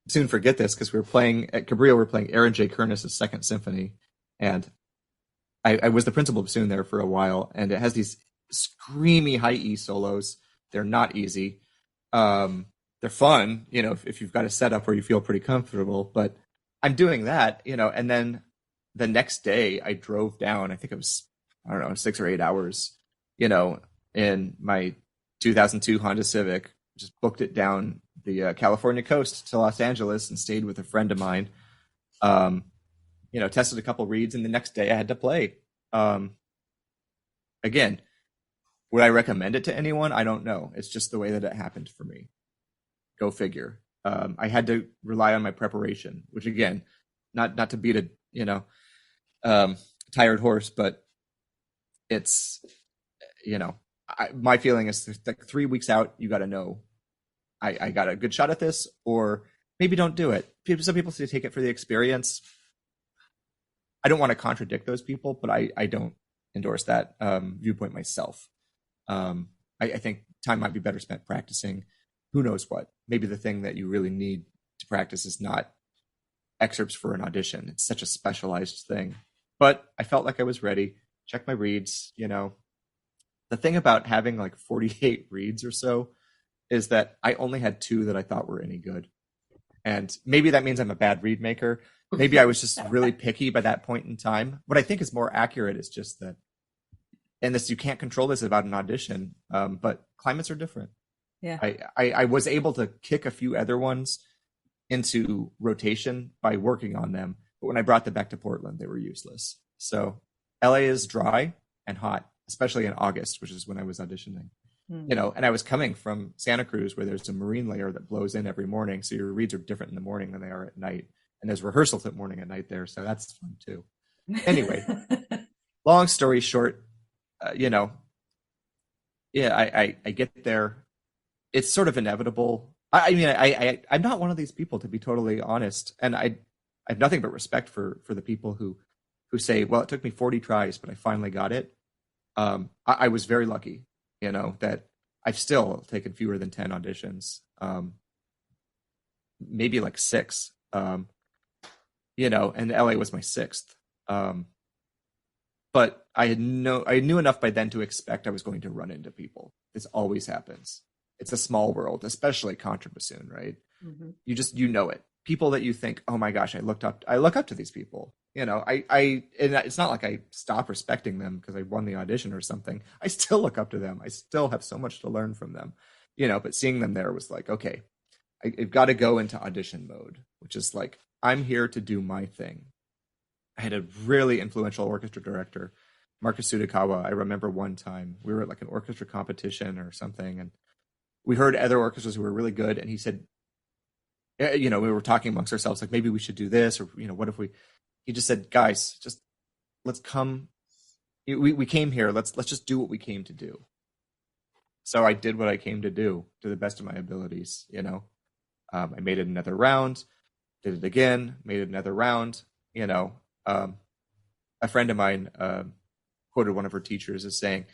soon forget this because we were playing at Cabrillo. We were playing Aaron J. Kernis's Second Symphony, and I was the principal bassoon there for a while, and it has these screamy high E solos. They're not easy. They're fun, if you've got a setup where you feel pretty comfortable. But I'm doing that, and then the next day I drove down. I think it was, I don't know, 6 or 8 hours, in my 2002 Honda Civic. Just booked it down the California coast to Los Angeles and stayed with a friend of mine. Tested a couple reeds, and the next day I had to play. Again, would I recommend it to anyone? I don't know. It's just the way that it happened for me. Go figure. I had to rely on my preparation, which again, not to beat a tired horse, but it's my feeling is like 3 weeks out, you got to know I got a good shot at this, or maybe don't do it. Some people say take it for the experience. I don't want to contradict those people, but I don't endorse that viewpoint myself. I think time might be better spent practicing who knows what. Maybe the thing that you really need to practice is not excerpts for an audition. It's such a specialized thing. But I felt like I was ready. Check my reads, The thing about having like 48 reads or so is that I only had 2 that I thought were any good. And maybe that means I'm a bad read maker. Maybe I was just really picky by that point in time. What I think is more accurate is just that, and this, you can't control this about an audition, but climates are different. Yeah. I was able to kick a few other ones into rotation by working on them. But when I brought them back to Portland, they were useless. So LA is dry and hot, especially in August, which is when I was auditioning. And I was coming from Santa Cruz, where there's a marine layer that blows in every morning. So your reads are different in the morning than they are at night. And there's rehearsals at morning and night there. So that's fun too. Anyway, long story short, I get there. It's sort of inevitable. I'm not one of these people, to be totally honest. And I have nothing but respect for the people who say, well, it took me 40 tries, but I finally got it. I was very lucky, that I've still taken fewer than 10 auditions, maybe like 6, and LA was my 6th. But I knew enough by then to expect I was going to run into people. This always happens. It's a small world, especially contrabassoon, right? Mm-hmm. You know it. People that you think, oh my gosh, I look up to these people. And it's not like I stop respecting them because I won the audition or something. I still look up to them. I still have so much to learn from them, but seeing them there was like, okay, I've got to go into audition mode, which is like, I'm here to do my thing. I had a really influential orchestra director, Marcus Sudakawa. I remember one time we were at like an orchestra competition or something, and we heard other orchestras who were really good, and he said, we were talking amongst ourselves, like maybe we should do this, or what if he just said, guys, just let's come. We came here. Let's just do what we came to do. So I did what I came to do to the best of my abilities. I made it another round, did it again, made it another round. A friend of mine quoted one of her teachers as saying,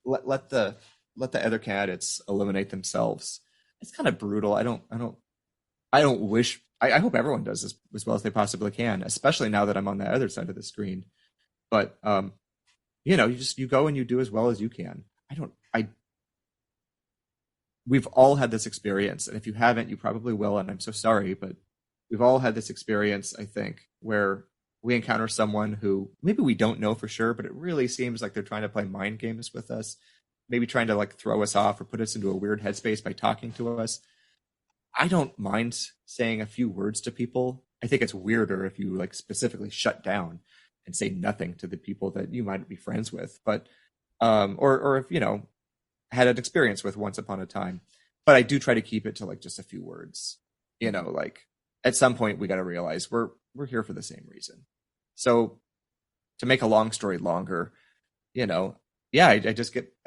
"Let the other candidates eliminate themselves." It's kind of brutal. I don't wish. I hope everyone does as well as they possibly can, especially now that I'm on the other side of the screen. But you go and you do as well as you can. We've all had this experience, and if you haven't, you probably will, and I'm so sorry, but we've all had this experience, I think, where we encounter someone who maybe we don't know for sure, but it really seems like they're trying to play mind games with us, maybe trying to like throw us off or put us into a weird headspace by talking to us. I don't mind saying a few words to people. I think it's weirder if you like specifically shut down and say nothing to the people that you might be friends with, but or if had an experience with once upon a time. But I do try to keep it to like just a few words. Like at some point we got to realize we're here for the same reason. So to make a long story longer, I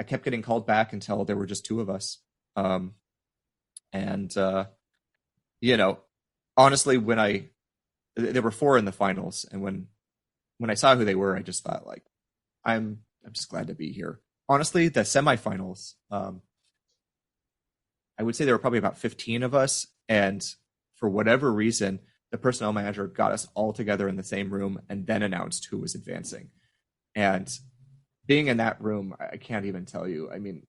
kept getting called back until there were just 2 of us. Honestly, when there were 4 in the finals, and when I saw who they were, I just thought like, I'm just glad to be here. Honestly, the semifinals, I would say there were probably about 15 of us. And for whatever reason, the personnel manager got us all together in the same room and then announced who was advancing. And being in that room, I can't even tell you. I mean,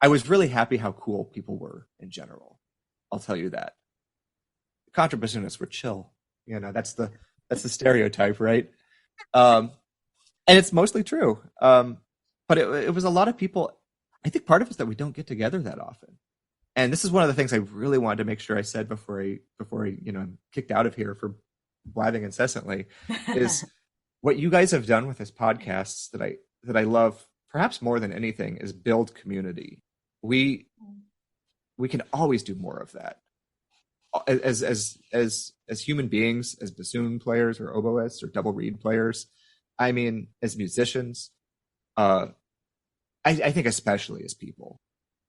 I was really happy how cool people were in general. I'll tell you that. Contrabassoonists were chill. That's the stereotype, right? And it's mostly true. But it was a lot of people. I think part of it is that we don't get together that often. And this is one of the things I really wanted to make sure I said before I I'm kicked out of here for blabbing incessantly, is what you guys have done with this podcast that I love perhaps more than anything is build community. We can always do more of that as human beings, as bassoon players or oboists or double reed players. I mean, as musicians, I think especially as people.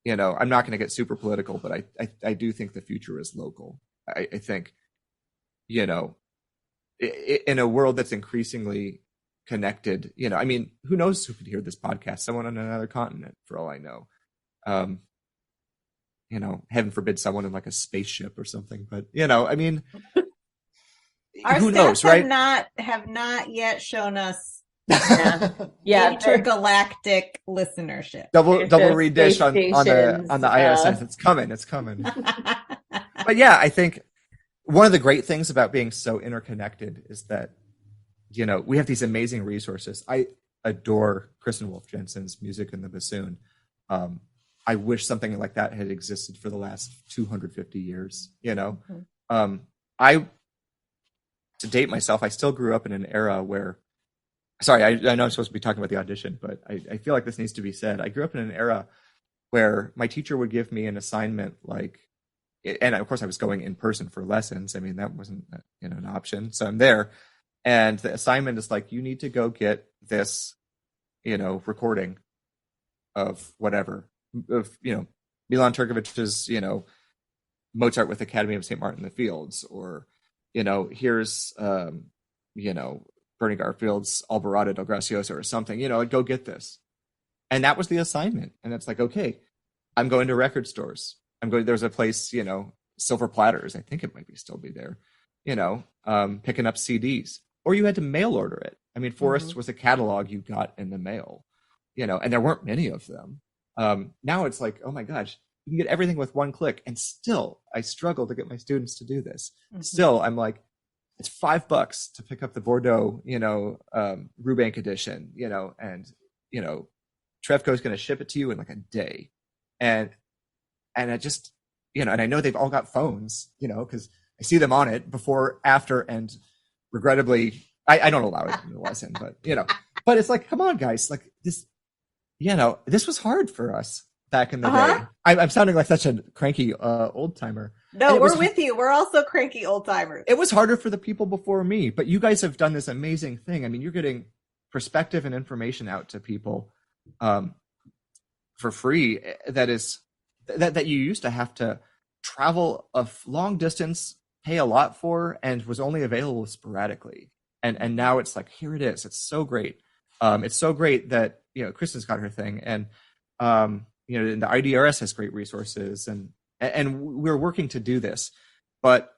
I'm not going to get super political, but I do think the future is local. I think, in a world that's increasingly connected, I mean, who knows who could hear this podcast? Someone on another continent, for all I know. Heaven forbid someone in like a spaceship or something, but I mean, our who stats knows, right? have not yet shown us Yeah, intergalactic listenership. Double reed dish on the ISS. It's coming. But yeah, I think one of the great things about being so interconnected is that we have these amazing resources. I adore Kristen Wolf Jensen's Music in the Bassoon. I wish something like that had existed for the last 250 years. To date myself, I still grew up in an era where. Sorry, I know I'm supposed to be talking about the audition, but I feel like this needs to be said. I grew up in an era where my teacher would give me an assignment and of course I was going in person for lessons. I mean, that wasn't an option. So I'm there. And the assignment is you need to go get this, recording of whatever, of, Milan Turkovich's, Mozart with Academy of St. Martin in the Fields, or, here's, Bernie Garfield's Alvarado del Gracioso or something, go get this. And that was the assignment. And it's okay, I'm going to record stores. There's a place, Silver Platters, I think it might still be there, picking up CDs. Or you had to mail order it. I mean, Forrest was a catalog you got in the mail, and there weren't many of them. Now it's oh my gosh, you can get everything with one click. And still, I struggle to get my students to do this. Still, I'm it's $5 to pick up the Bordeaux, Rubank edition, and, Trevco's going to ship it to you in a day. And I just, and I know they've all got phones, because I see them on it before, after, and regrettably, I don't allow it in the lesson, but, but it's come on, guys, this, this was hard for us back in the day. I'm sounding like such a cranky old timer. No, we're with you. We're also cranky old timers. It was harder for the people before me, but you guys have done this amazing thing. I mean, you're getting perspective and information out to people for free. That you used to have to travel a long distance, pay a lot for, and was only available sporadically. And now it's here it is. It's so great. It's so great that Kristen's got her thing, and and the IDRS has great resources, and we're working to do this, but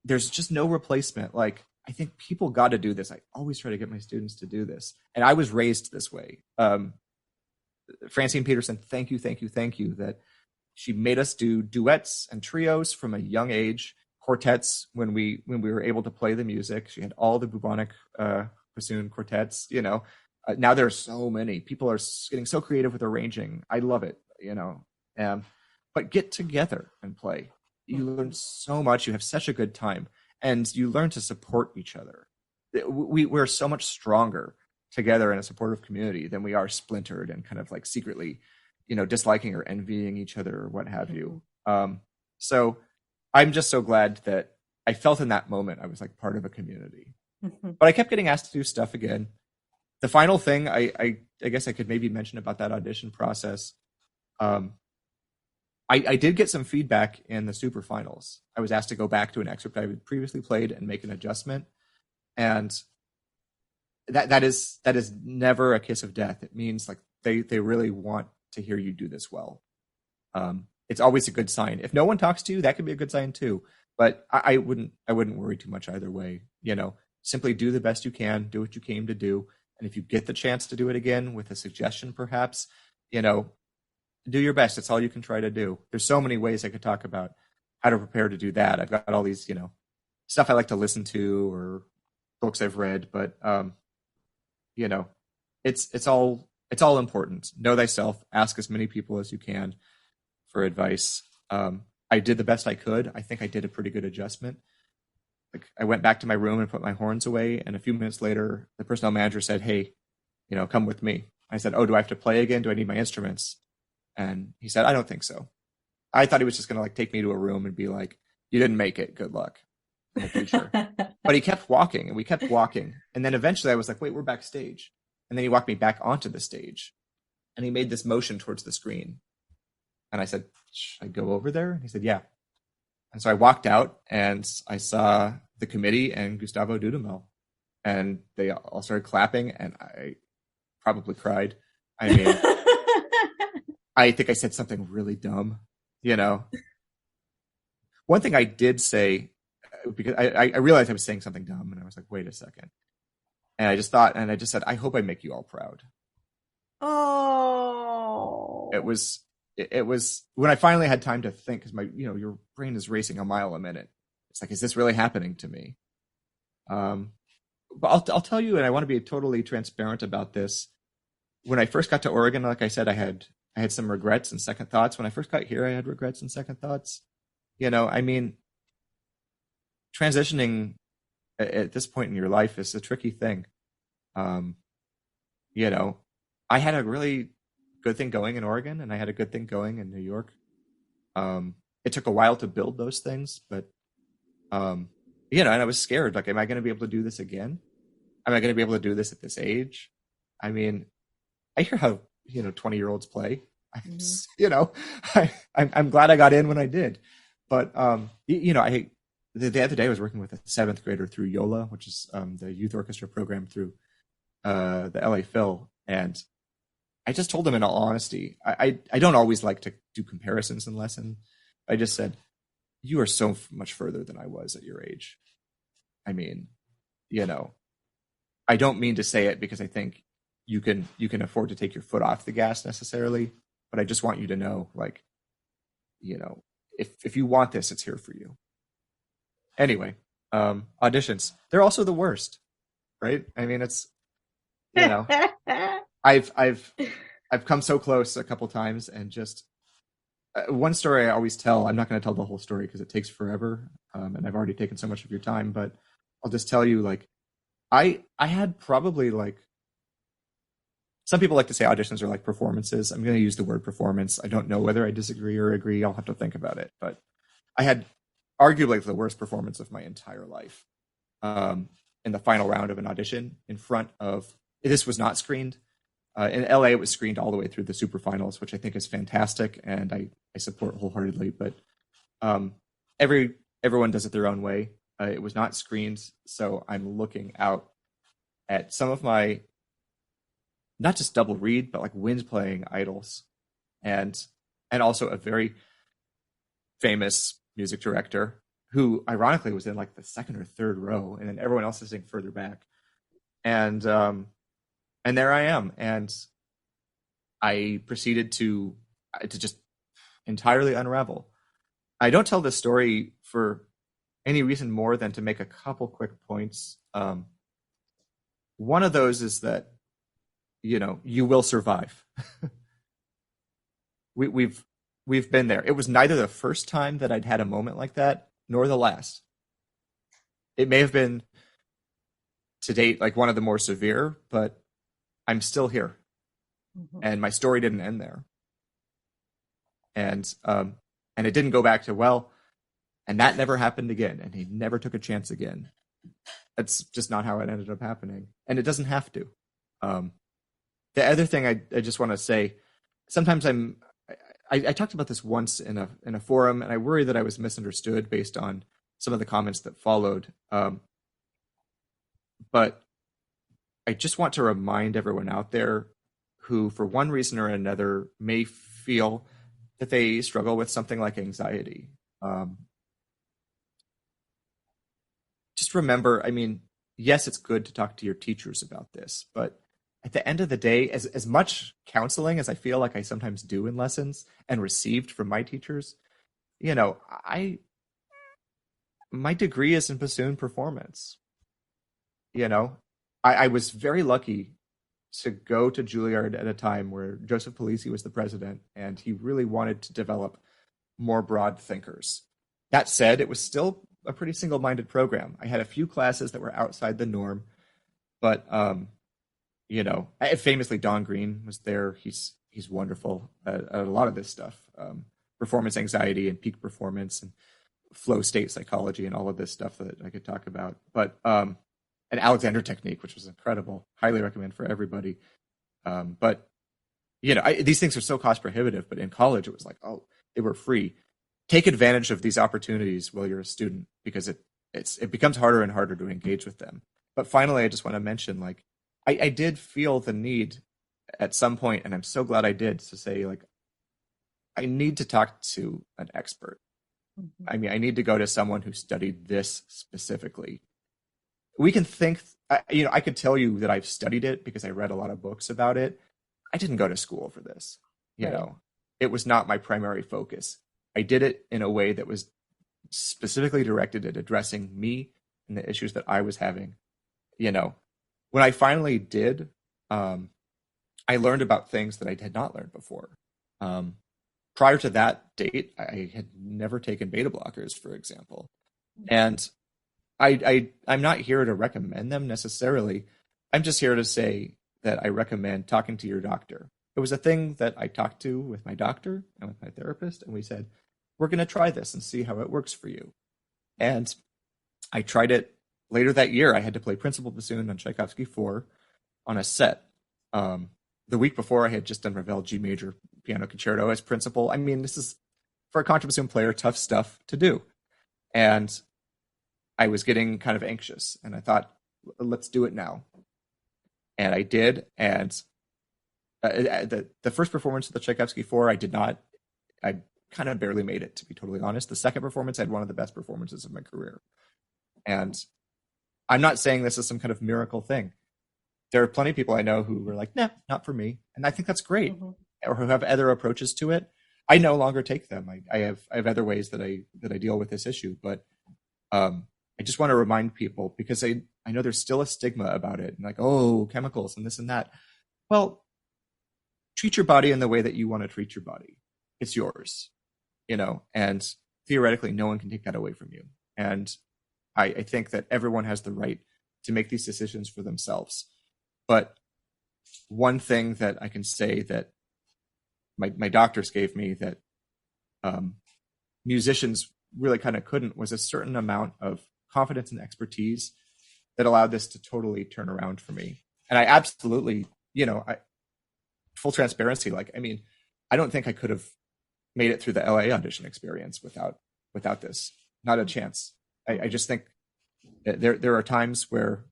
there's just no replacement. I think people got to do this. I always try to get my students to do this, and I was raised this way. Francine Peterson, thank you that she made us do duets and trios from a young age, quartets when we were able to play the music. She had all the bubonic bassoon quartets. Now there are so many. People are getting so creative with arranging. I love it. But get together and play. You learn so much. You have such a good time, and you learn to support each other. We're so much stronger together in a supportive community than we are splintered and kind of secretly, disliking or envying each other or what have you. So I'm just so glad that I felt in that moment I was part of a community. But I kept getting asked to do stuff again. The final thing I guess I could maybe mention about that audition process. I did get some feedback in the super finals. I was asked to go back to an excerpt I had previously played and make an adjustment. And that is never a kiss of death. It means they really want to hear you do this well. It's always a good sign. If no one talks to you, that could be a good sign too. But I wouldn't worry too much either way. Simply do the best you can, do what you came to do. And if you get the chance to do it again with a suggestion, perhaps, do your best. It's all you can try to do. There's so many ways I could talk about how to prepare to do that. I've got all these, stuff I like to listen to or books I've read, but it's all important. Know thyself. Ask as many people as you can for advice. I did the best I could. I think I did a pretty good adjustment. Like, I went back to my room and put my horns away, and a few minutes later, the personnel manager said, "Hey, come with me." I said, "Oh, do I have to play again? Do I need my instruments?" And he said, "I don't think so." I thought he was just going to take me to a room and be like, "You didn't make it. Good luck in the future." But he kept walking, and we kept walking. And then eventually I was like, "Wait, we're backstage." And then he walked me back onto the stage, and he made this motion towards the screen. And I said, "Should I go over there?" And he said, "Yeah." And so I walked out, and I saw the committee and Gustavo Dudamel, and they all started clapping, and I probably cried. I mean, I think I said something really dumb, One thing I did say, because I realized I was saying something dumb, and I was like, wait a second. And I just said, "I hope I make you all proud." Oh. It was when I finally had time to think, because your brain is racing a mile a minute. It's like, is this really happening to me? But I'll tell you, and I want to be totally transparent about this. When I first got to Oregon, like I said, I had some regrets and second thoughts. When I first got here, I had regrets and second thoughts. Transitioning at this point in your life is a tricky thing. I had a really good thing going in Oregon, and I had a good thing going in New York. It took a while to build those things, but and I was scared. Like, am I going to be able to do this again? Am I going to be able to do this at this age? I mean, I hear how 20-year-olds play. I'm glad I got in when I did, but the other day I was working with a 7th grader through YOLA, which is the youth orchestra program through the LA Phil, and I just told him, in all honesty, I don't always like to do comparisons in lesson. I just said, "You are so much further than I was at your age." I mean, I don't mean to say it because I think you can afford to take your foot off the gas necessarily, but I just want you to know, if you want this, it's here for you. Anyway, auditions, they're also the worst, right? I mean, it's, I've come so close a couple times, and just one story I always tell. I'm not going to tell the whole story because it takes forever, and I've already taken so much of your time. But I'll just tell you, I had probably some people like to say auditions are like performances. I'm going to use the word performance. I don't know whether I disagree or agree. I'll have to think about it. But I had arguably the worst performance of my entire life in the final round of an audition in front of. This was not screened. In LA, it was screened all the way through the super finals, which I think is fantastic, and I support wholeheartedly. But everyone does it their own way. It was not screened, so I'm looking out at some of my, not just double reed, but wind playing idols, and also a very famous music director who, ironically, was in the 2nd or 3rd row, and then everyone else is sitting further back, and there I am, and I proceeded to just entirely unravel. I don't tell this story for any reason more than to make a couple quick points. One of those is that, you will survive. We've been there. It was neither the first time that I'd had a moment like that, nor the last. It may have been, to date, one of the more severe, but I'm still here, and my story didn't end there. And it didn't go back to, and that never happened again, and he never took a chance again. That's just not how it ended up happening, and it doesn't have to. The other thing I just want to say, sometimes I talked about this once in a forum, and I worry that I was misunderstood based on some of the comments that followed. But I just want to remind everyone out there who, for one reason or another, may feel that they struggle with something like anxiety. Just remember, I mean, yes, it's good to talk to your teachers about this, but at the end of the day, as much counseling as I feel like I sometimes do in lessons and received from my teachers, you know, my degree is in bassoon performance. You know, I was very lucky to go to Juilliard at a time where Joseph Polisi was the president, and he really wanted to develop more broad thinkers. That said, it was still a pretty single-minded program. I had a few classes that were outside the norm, but you know, famously Don Green was there. He's wonderful at a lot of this stuff, performance anxiety and peak performance and flow state psychology and all of this stuff that I could talk about. But an Alexander technique, which was incredible, highly recommend for everybody. But you know, these things are so cost prohibitive. But in college, it was like, oh, they were free. Take advantage of these opportunities while you're a student, because it becomes harder and harder to engage with them. But finally, I just want to mention, like, I did feel the need at some point, and I'm so glad I did, to say, like, I need to talk to an expert. Mm-hmm. I mean, I need to go to someone who studied this specifically. We can think, you know, I could tell you that I've studied it because I read a lot of books about it. I didn't go to school for this. You know, it was not my primary focus. I did it in a way that was specifically directed at addressing me and the issues that I was having. You know, when I finally did, I learned about things that I had not learned before. Prior to that date, I had never taken beta blockers, for example. And I'm not here to recommend them necessarily. I'm just here to say that I recommend talking to your doctor. It was a thing that I talked to with my doctor and with my therapist, and we said, we're going to try this and see how it works for you. And I tried it later that year. I had to play principal bassoon on Tchaikovsky 4 on a set. The week before, I had just done Ravel G major piano concerto as principal. I mean, this is, for a contrabassoon player, tough stuff to do. And I was getting kind of anxious, and I thought, let's do it now. And I did. And the first performance of the Tchaikovsky 4, I kind of barely made it, to be totally honest. The second performance, I had one of the best performances of my career. And I'm not saying this is some kind of miracle thing. There are plenty of people I know who were like, nah, not for me. And I think that's great. Mm-hmm. Or who have other approaches to it. I no longer take them. I have other ways that I deal with this issue. But I just want to remind people, because I know there's still a stigma about it, and like, oh, chemicals and this and that. Well, treat your body in the way that you want to treat your body. It's yours, you know, and theoretically, no one can take that away from you. And I think that everyone has the right to make these decisions for themselves. But one thing that I can say that my doctors gave me that musicians really kind of couldn't was a certain amount of confidence and expertise that allowed this to totally turn around for me. And I absolutely, you know, full transparency, like, I mean, I don't think I could have made it through the LA audition experience without this. Not a chance. I just think that there are times where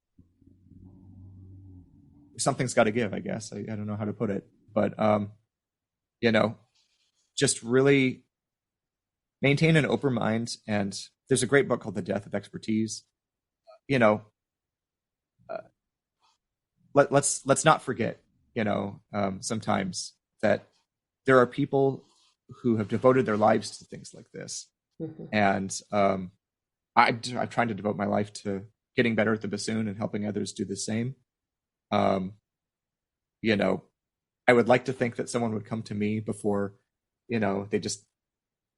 something's got to give, I guess. I don't know how to put it, but you know, just really maintain an open mind. And there's a great book called The Death of Expertise. You know, let's not forget, you know, sometimes that there are people who have devoted their lives to things like this. Mm-hmm. And I'm trying to devote my life to getting better at the bassoon and helping others do the same. You know, I would like to think that someone would come to me before, you know, they just,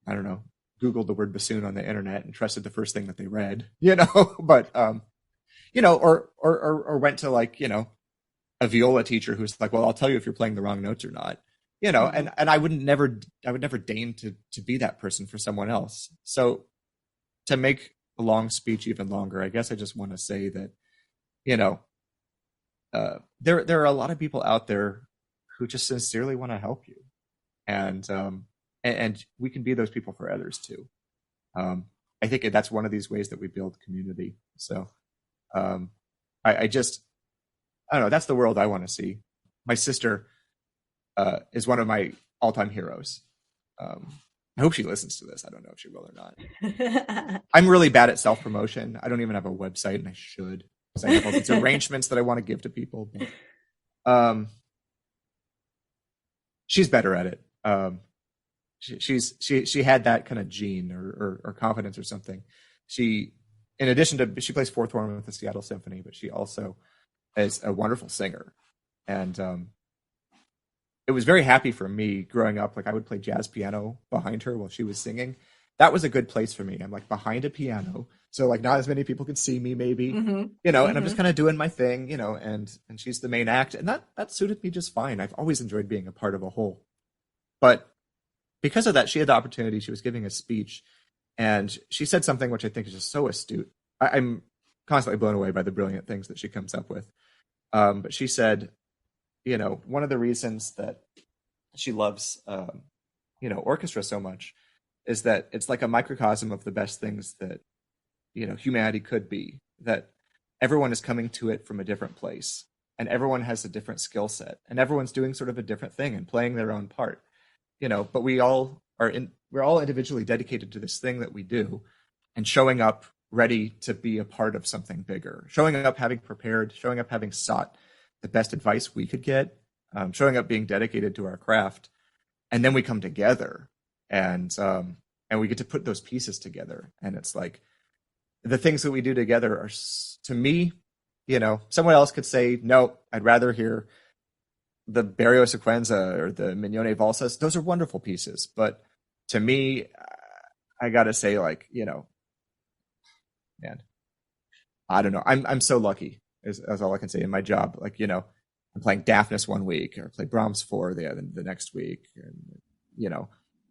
I don't know, Googled the word bassoon on the internet and trusted the first thing that they read, you know, but, you know, or went to, like, you know, a viola teacher who's like, well, I'll tell you if you're playing the wrong notes or not, you know, mm-hmm. and I would never deign to be that person for someone else. So to make a long speech even longer, I guess I just want to say that, you know, there are a lot of people out there who just sincerely want to help you, and we can be those people for others too. I think that's one of these ways that we build community. So I don't know, that's the world I want to see. My sister is one of my all-time heroes. I hope she listens to this. I don't know if she will or not. I'm really bad at self-promotion. I don't even have a website, and I should, because I have all these arrangements that I want to give to people. But, she's better at it. She had that kind of gene or confidence or something. She, in addition to, she plays fourth horn with the Seattle Symphony, but she also is a wonderful singer. And it was very happy for me growing up. Like, I would play jazz piano behind her while she was singing. That was a good place for me. I'm like behind a piano, so like not as many people could see me, maybe, and I'm just kind of doing my thing, and she's the main act, and that suited me just fine. I've always enjoyed being a part of a whole. But because of that, she had the opportunity. She was giving a speech, and she said something which I think is just so astute. I'm constantly blown away by the brilliant things that she comes up with. But she said, one of the reasons that she loves, orchestra so much is that it's like a microcosm of the best things that, humanity could be, that everyone is coming to it from a different place, and everyone has a different skill set, and everyone's doing sort of a different thing and playing their own part, but we're all individually dedicated to this thing that we do, and showing up ready to be a part of something bigger, showing up having prepared, showing up having sought the best advice we could get, showing up being dedicated to our craft, and then we come together and we get to put those pieces together, and it's like the things that we do together are, to me, someone else could say, no, I'd rather hear the Barrio Sequenza or the Mignone Valsas. Those are wonderful pieces, but to me, I gotta say, like, man, I don't know. I'm so lucky, is all I can say in my job. Like, I'm playing Daphnis one week, or I play Brahms 4 the next week, and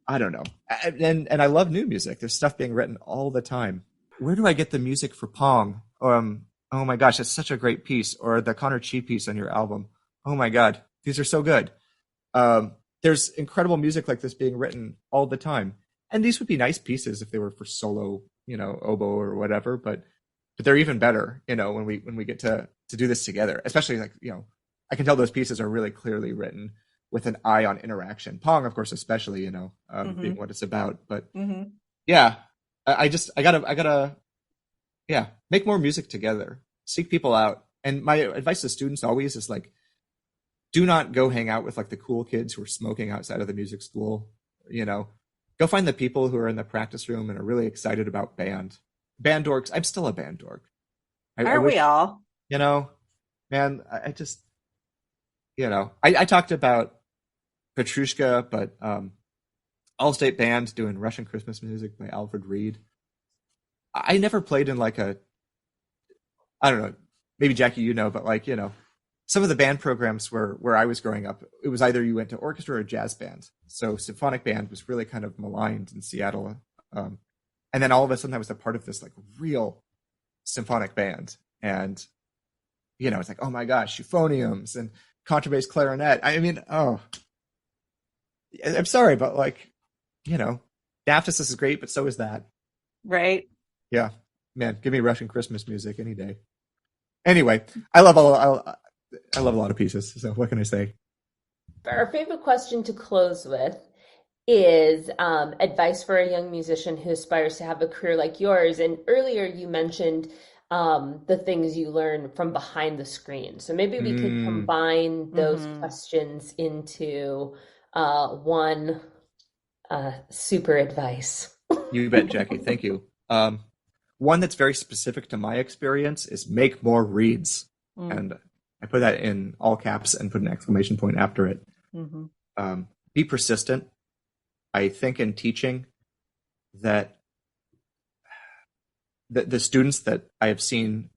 I don't know. And I love new music. There's stuff being written all the time. Where do I get the music for Pong? Oh my gosh, it's such a great piece. Or the Connor Chi piece on your album. Oh my God, these are so good. There's incredible music like this being written all the time. And these would be nice pieces if they were for solo, oboe or whatever, but they're even better, when we get to do this together, especially like, I can tell those pieces are really clearly written with an eye on interaction. Pong, of course, especially, being what it's about, but yeah, I gotta, make more music together, seek people out. And my advice to students always is like, do not go hang out with like the cool kids who are smoking outside of the music school, go find the people who are in the practice room and are really excited about band dorks. I'm still a band dork. Aren't we all? Man, I just, I talked about Petrushka, but All-State Band doing Russian Christmas music by Alfred Reed. I never played in like I don't know, maybe Jackie, but like, some of the band programs where I was growing up, it was either you went to orchestra or jazz band. So symphonic band was really kind of maligned in Seattle. And then all of a sudden I was a part of this like real symphonic band. And, it's like, oh my gosh, euphoniums and contrabass clarinet. I mean, I'm sorry, but like, Daphnis is great, but so is that. Right. Yeah, man, give me Russian Christmas music any day. Anyway, I love a lot of pieces. So what can I say? Our favorite question to close with is advice for a young musician who aspires to have a career like yours. And earlier you mentioned the things you learn from behind the screen. So maybe we could combine those questions into one super advice. You bet, Jackie. Thank you. One that's very specific to my experience is make more reads. And I put that in all caps and put an exclamation point after it. Be persistent. I think in teaching that the students that I have seen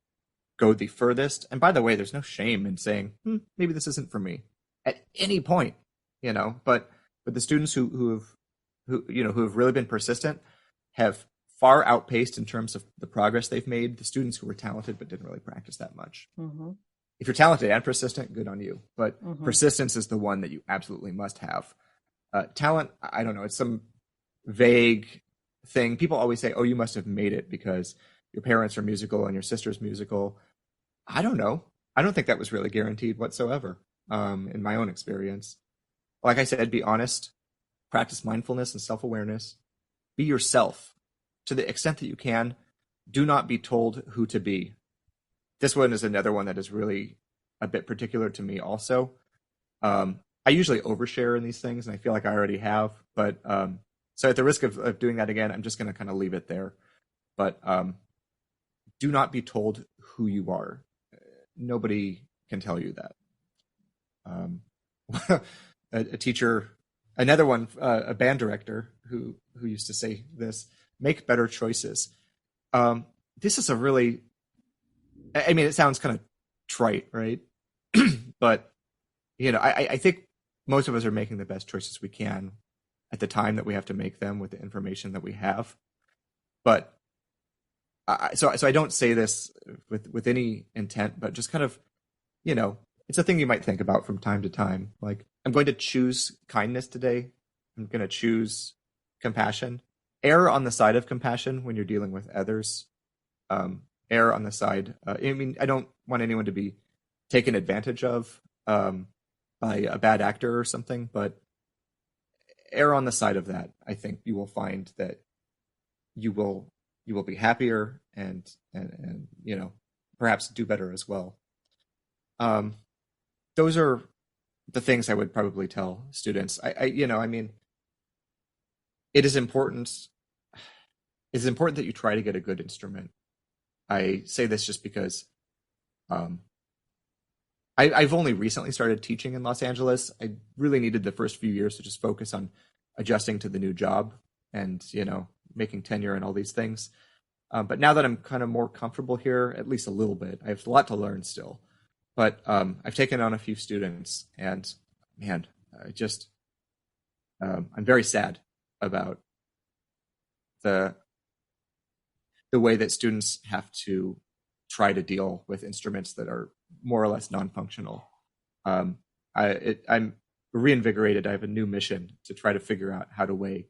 go the furthest, and by the way, there's no shame in saying, maybe this isn't for me at any point, but the students who have really been persistent have far outpaced in terms of the progress they've made the students who were talented but didn't really practice that much. If you're talented and persistent, good on you. But persistence is the one that you absolutely must have. Talent, I don't know, it's some vague thing. People always say, oh, you must have made it because your parents are musical and your sister's musical. I don't know. I don't think that was really guaranteed whatsoever in my own experience. like I said, be honest, practice mindfulness and self-awareness, be yourself to the extent that you can. Do not be told who to be. This one is another one that is really a bit particular to me also. I usually overshare in these things, and I feel like I already have. But so at the risk of doing that again, I'm just going to kind of leave it there. But do not be told who you are. Nobody can tell you that. A teacher, another one, a band director who used to say this: make better choices. This is a really, I mean, it sounds kind of trite, right? But I think most of us are making the best choices we can at the time that we have to make them with the information that we have. But so I don't say this with any intent, but just kind of, it's a thing you might think about from time to time. Like, I'm going to choose kindness today. I'm going to choose compassion. Err on the side of compassion when you're dealing with others. Err on the side. I don't want anyone to be taken advantage of by a bad actor or something, but err on the side of that. I think you will find that you will be happier and perhaps do better as well. Those are the things I would probably tell students. I mean, it is important. It's important that you try to get a good instrument. I say this just because I've only recently started teaching in Los Angeles. I really needed the first few years to just focus on adjusting to the new job and, making tenure and all these things. But now that I'm kind of more comfortable here, at least a little bit, I have a lot to learn still. But I've taken on a few students, and man, I'm very sad about the way that students have to try to deal with instruments that are more or less non-functional. I'm reinvigorated. I have a new mission to try to figure out how to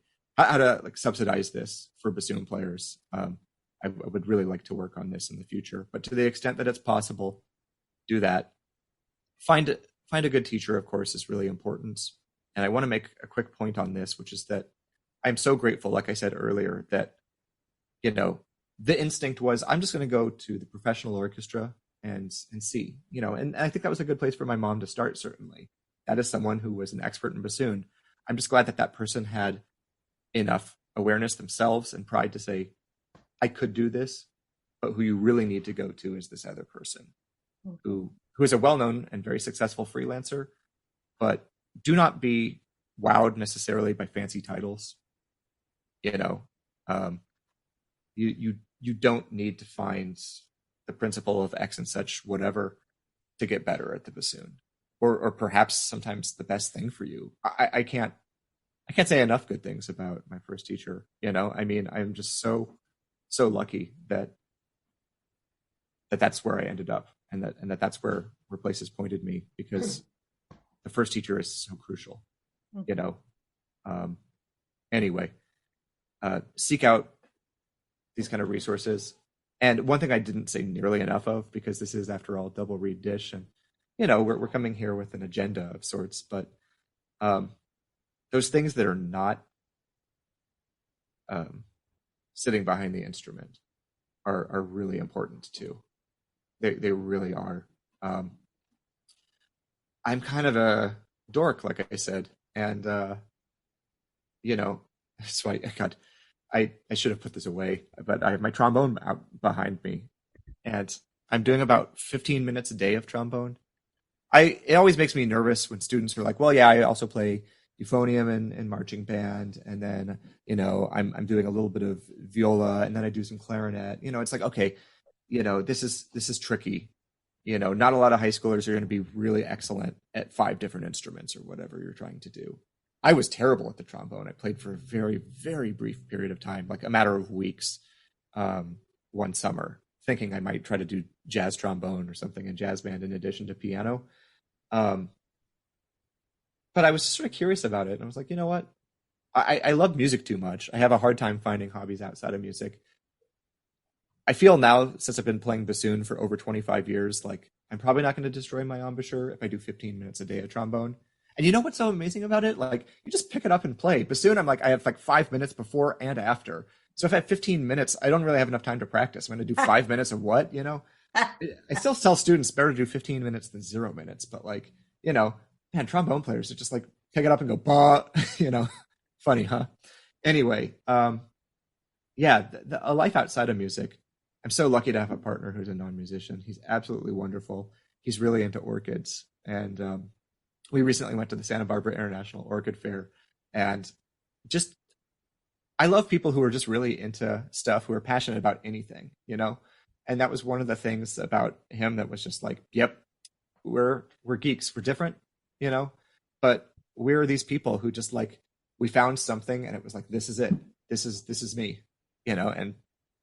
subsidize this for bassoon players. I would really like to work on this in the future, but to the extent that it's possible, do that. Find a good teacher, of course, is really important. And I want to make a quick point on this, which is that I'm so grateful, like I said earlier, that, the instinct was, I'm just going to go to the professional orchestra and see, and I think that was a good place for my mom to start, certainly. That is someone who was an expert in bassoon. I'm just glad that person had enough awareness themselves and pride to say, I could do this, but who you really need to go to is this other person who is a well-known and very successful freelancer, but do not be wowed necessarily by fancy titles. You don't need to find the principle of X and such whatever to get better at the bassoon, or perhaps sometimes the best thing for you. I can't say enough good things about my first teacher. I mean, I'm just so lucky that that's where I ended up, and that's where places pointed me, because the first teacher is so crucial. Anyway, seek out these kind of resources. And one thing I didn't say nearly enough of, because this is, after all, Double Reed Dish, and we're coming here with an agenda of sorts, but those things that are not sitting behind the instrument are really important too. They really are. I'm kind of a dork, like I said, and that's why I should have put this away, but I have my trombone out behind me, and I'm doing about 15 minutes a day of trombone. It always makes me nervous when students are like, well, yeah, I also play euphonium and marching band, and then I'm doing a little bit of viola, and then I do some clarinet. It's like, okay, this is tricky. Not a lot of high schoolers are going to be really excellent at 5 different instruments or whatever you're trying to do. I was terrible at the trombone. I played for a very, very brief period of time, like a matter of weeks, one summer, thinking I might try to do jazz trombone or something in jazz band in addition to piano. But I was sort of curious about it, and I was like, you know what? I love music too much. I have a hard time finding hobbies outside of music. I feel now, since I've been playing bassoon for over 25 years, like I'm probably not going to destroy my embouchure if I do 15 minutes a day of trombone. And you know what's so amazing about it? Like, you just pick it up and play. Bassoon, I'm like, I have like 5 minutes before and after. So if I have 15 minutes, I don't really have enough time to practice. I'm going to do 5 minutes of what, you know? I still tell students better to do 15 minutes than 0 minutes. But like, you know, man, trombone players are just like, pick it up and go, bah, you know, funny, huh? Anyway, yeah, a life outside of music. I'm so lucky to have a partner who's a non-musician. He's absolutely wonderful. He's really into orchids. And we recently went to the Santa Barbara International Orchid Fair. And just, I love people who are just really into stuff, who are passionate about anything, you know? And that was one of the things about him that was just like, yep, we're geeks. We're different, you know? But we're these people who just like, we found something and it was like, this is it. This is me, you know? And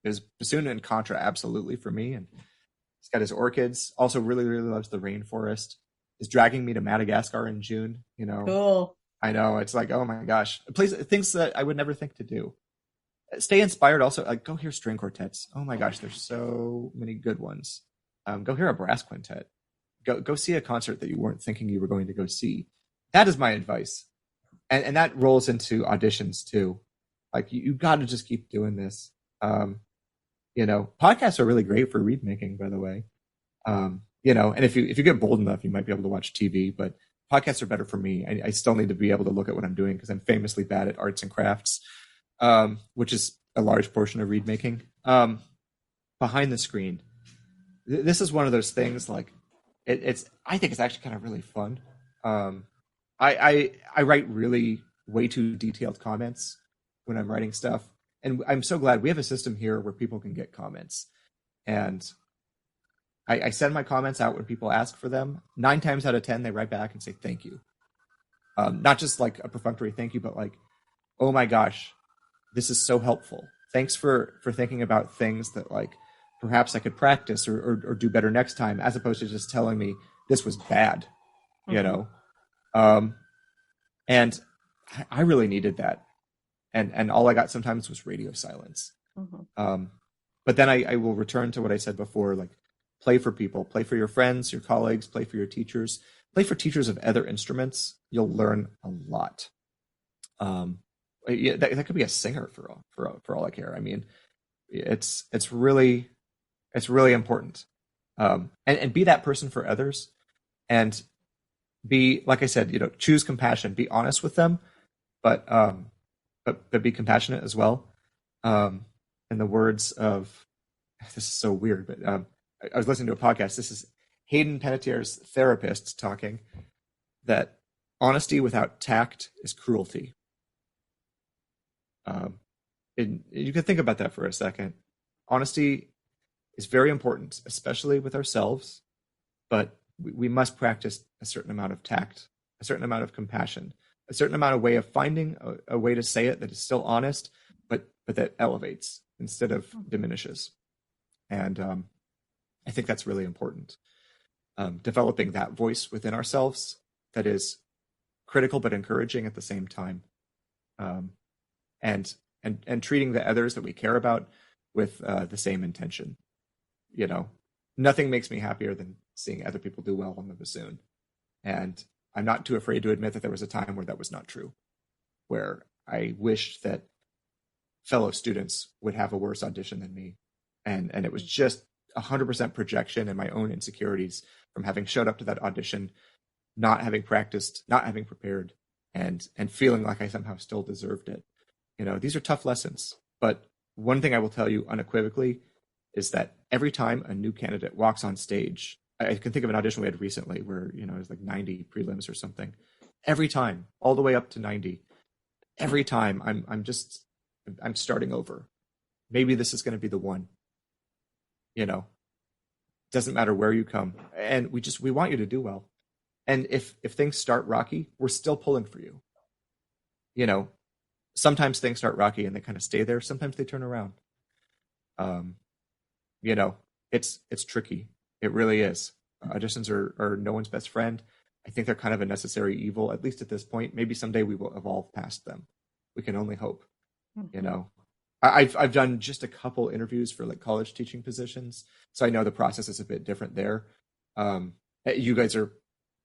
there's bassoon and contra absolutely for me. And he's got his orchids, also really, really loves the rainforest. Is dragging me to Madagascar in June, you know? Cool. I know, it's like, oh my gosh. Things that I would never think to do. Stay inspired also, like go hear string quartets. Oh my gosh, there's so many good ones. Go hear a brass quintet. Go see a concert that you weren't thinking you were going to go see. That is my advice. And that rolls into auditions too. Like you got to just keep doing this. You know, podcasts are really great for reed making, by the way. You know, and if you get bold enough, you might be able to watch TV, but podcasts are better for me. I still need to be able to look at what I'm doing because I'm famously bad at arts and crafts, which is a large portion of reed making. Behind the screen, this is one of those things like I think it's actually kind of really fun. I write really way too detailed comments when I'm writing stuff. And I'm so glad we have a system here where people can get comments. And I send my comments out when people ask for them. 9 times out of 10, they write back and say, thank you. Not just like a perfunctory thank you, but like, oh my gosh, this is so helpful. Thanks for thinking about things that like, perhaps I could practice or do better next time, as opposed to just telling me this was bad, you know? And I really needed that. And all I got sometimes was radio silence. But then I will return to what I said before, like play for people, play for your friends, your colleagues, play for your teachers, play for teachers of other instruments. You'll learn a lot. Yeah, that could be a singer for all I care. I mean, it's really important. And be that person for others, and be, like I said, you know, choose compassion, be honest with them, but be compassionate as well. In the words of, this is so weird, but I was listening to a podcast. This is Hayden Panettiere's therapist talking, that honesty without tact is cruelty. And you can think about that for a second. Honesty is very important, especially with ourselves, but we must practice a certain amount of tact, a certain amount of compassion, a certain amount of way of finding a way to say it that is still honest, but that elevates instead of diminishes. And I think that's really important. Developing that voice within ourselves that is critical but encouraging at the same time. And treating the others that we care about with the same intention. You know, nothing makes me happier than seeing other people do well on the bassoon. And I'm not too afraid to admit that there was a time where that was not true, where I wished that fellow students would have a worse audition than me. And it was just 100% projection and my own insecurities from having showed up to that audition, not having practiced, not having prepared, and feeling like I somehow still deserved it. You know, these are tough lessons. But one thing I will tell you unequivocally is that every time a new candidate walks on stage, I can think of an audition we had recently where, you know, it was like 90 prelims or something. Every time, all the way up to 90, every time I'm starting over. Maybe this is going to be the one. You know, doesn't matter where you come. And we want you to do well. And if things start rocky, we're still pulling for you. You know, sometimes things start rocky and they kind of stay there. Sometimes they turn around. You know, it's tricky. It really is. Auditions are no one's best friend. I think they're kind of a necessary evil, at least at this point. Maybe someday we will evolve past them. We can only hope. You know, I've done just a couple interviews for like college teaching positions, so I know the process is a bit different there. You guys are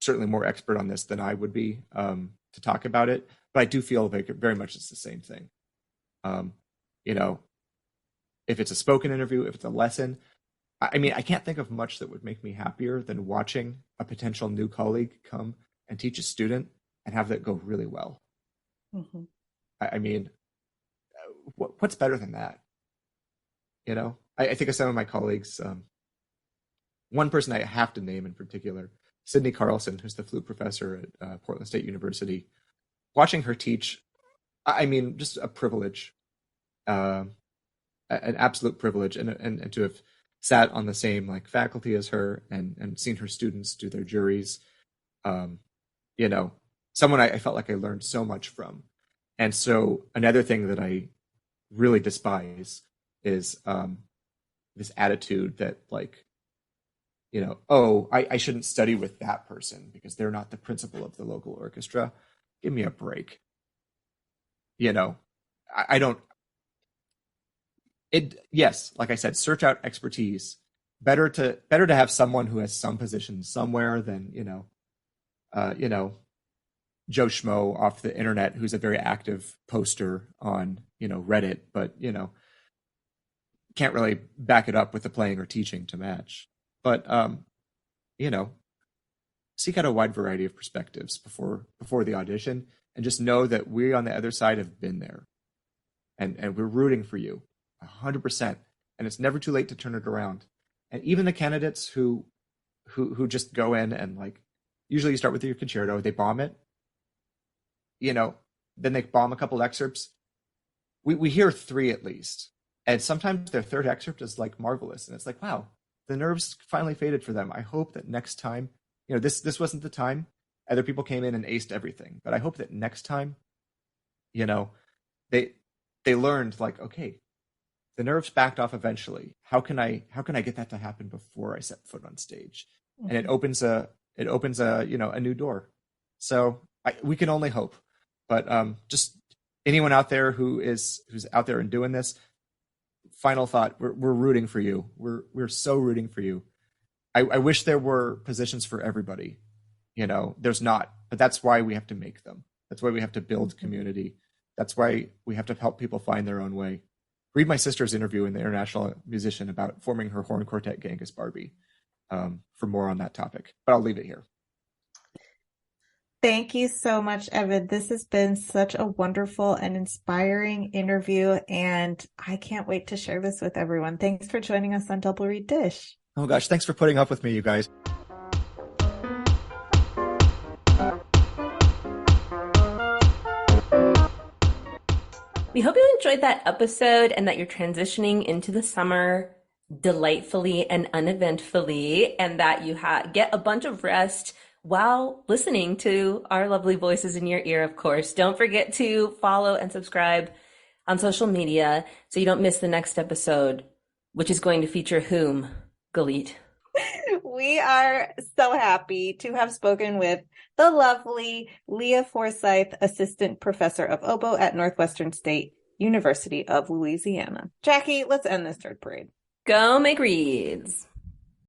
certainly more expert on this than I would be to talk about it, but I do feel like very much it's the same thing. You know, if it's a spoken interview, if it's a lesson, I mean, I can't think of much that would make me happier than watching a potential new colleague come and teach a student and have that go really well. Mm-hmm. I mean, what's better than that? You know, I think of some of my colleagues. One person I have to name in particular, Sydney Carlson, who's the flute professor at Portland State University. Watching her teach, I mean, just a privilege, an absolute privilege, and to have sat on the same like faculty as her and seen her students do their juries. You know, someone I felt like I learned so much from. And so another thing that I really despise is this attitude that like, you know, oh, I shouldn't study with that person because they're not the principal of the local orchestra. Give me a break. You know, I don't. Yes, like I said, search out expertise. Better to have someone who has some position somewhere than Joe Schmo off the internet who's a very active poster on Reddit, but can't really back it up with the playing or teaching to match. But seek out a wide variety of perspectives before the audition, and just know that we on the other side have been there, and we're rooting for you 100%. And it's never too late to turn it around. And even the candidates who just go in and like, usually you start with your concerto, they bomb it, then they bomb a couple excerpts. We hear 3 at least, and sometimes their 3rd excerpt is like marvelous, and it's like, wow, the nerves finally faded for them. I hope that next time, this wasn't the time. Other people came in and aced everything, but I hope that next time, they learned like, okay, the nerves backed off eventually. How can I get that to happen before I set foot on stage? Mm-hmm. And it opens a new door. So we can only hope. But just anyone out there who's out there and doing this, final thought: we're rooting for you. We're so rooting for you. I wish there were positions for everybody. There's not, but that's why we have to make them. That's why we have to build community. That's why we have to help people find their own way. Read my sister's interview in the International Musician about forming her horn quartet Genghis Barbie for more on that topic. But I'll leave it here. Thank you so much, Evan. This has been such a wonderful and inspiring interview, and I can't wait to share this with everyone. Thanks for joining us on Double Reed Dish. Oh gosh, thanks for putting up with me, you guys. We hope you enjoyed that episode and that you're transitioning into the summer delightfully and uneventfully, and that you get a bunch of rest while listening to our lovely voices in your ear, of course. Don't forget to follow and subscribe on social media so you don't miss the next episode, which is going to feature whom, Galit? We are so happy to have spoken with the lovely Leah Forsyth, Assistant Professor of Oboe at Northwestern State University of Louisiana. Jackie, let's end this third parade. Go make reeds.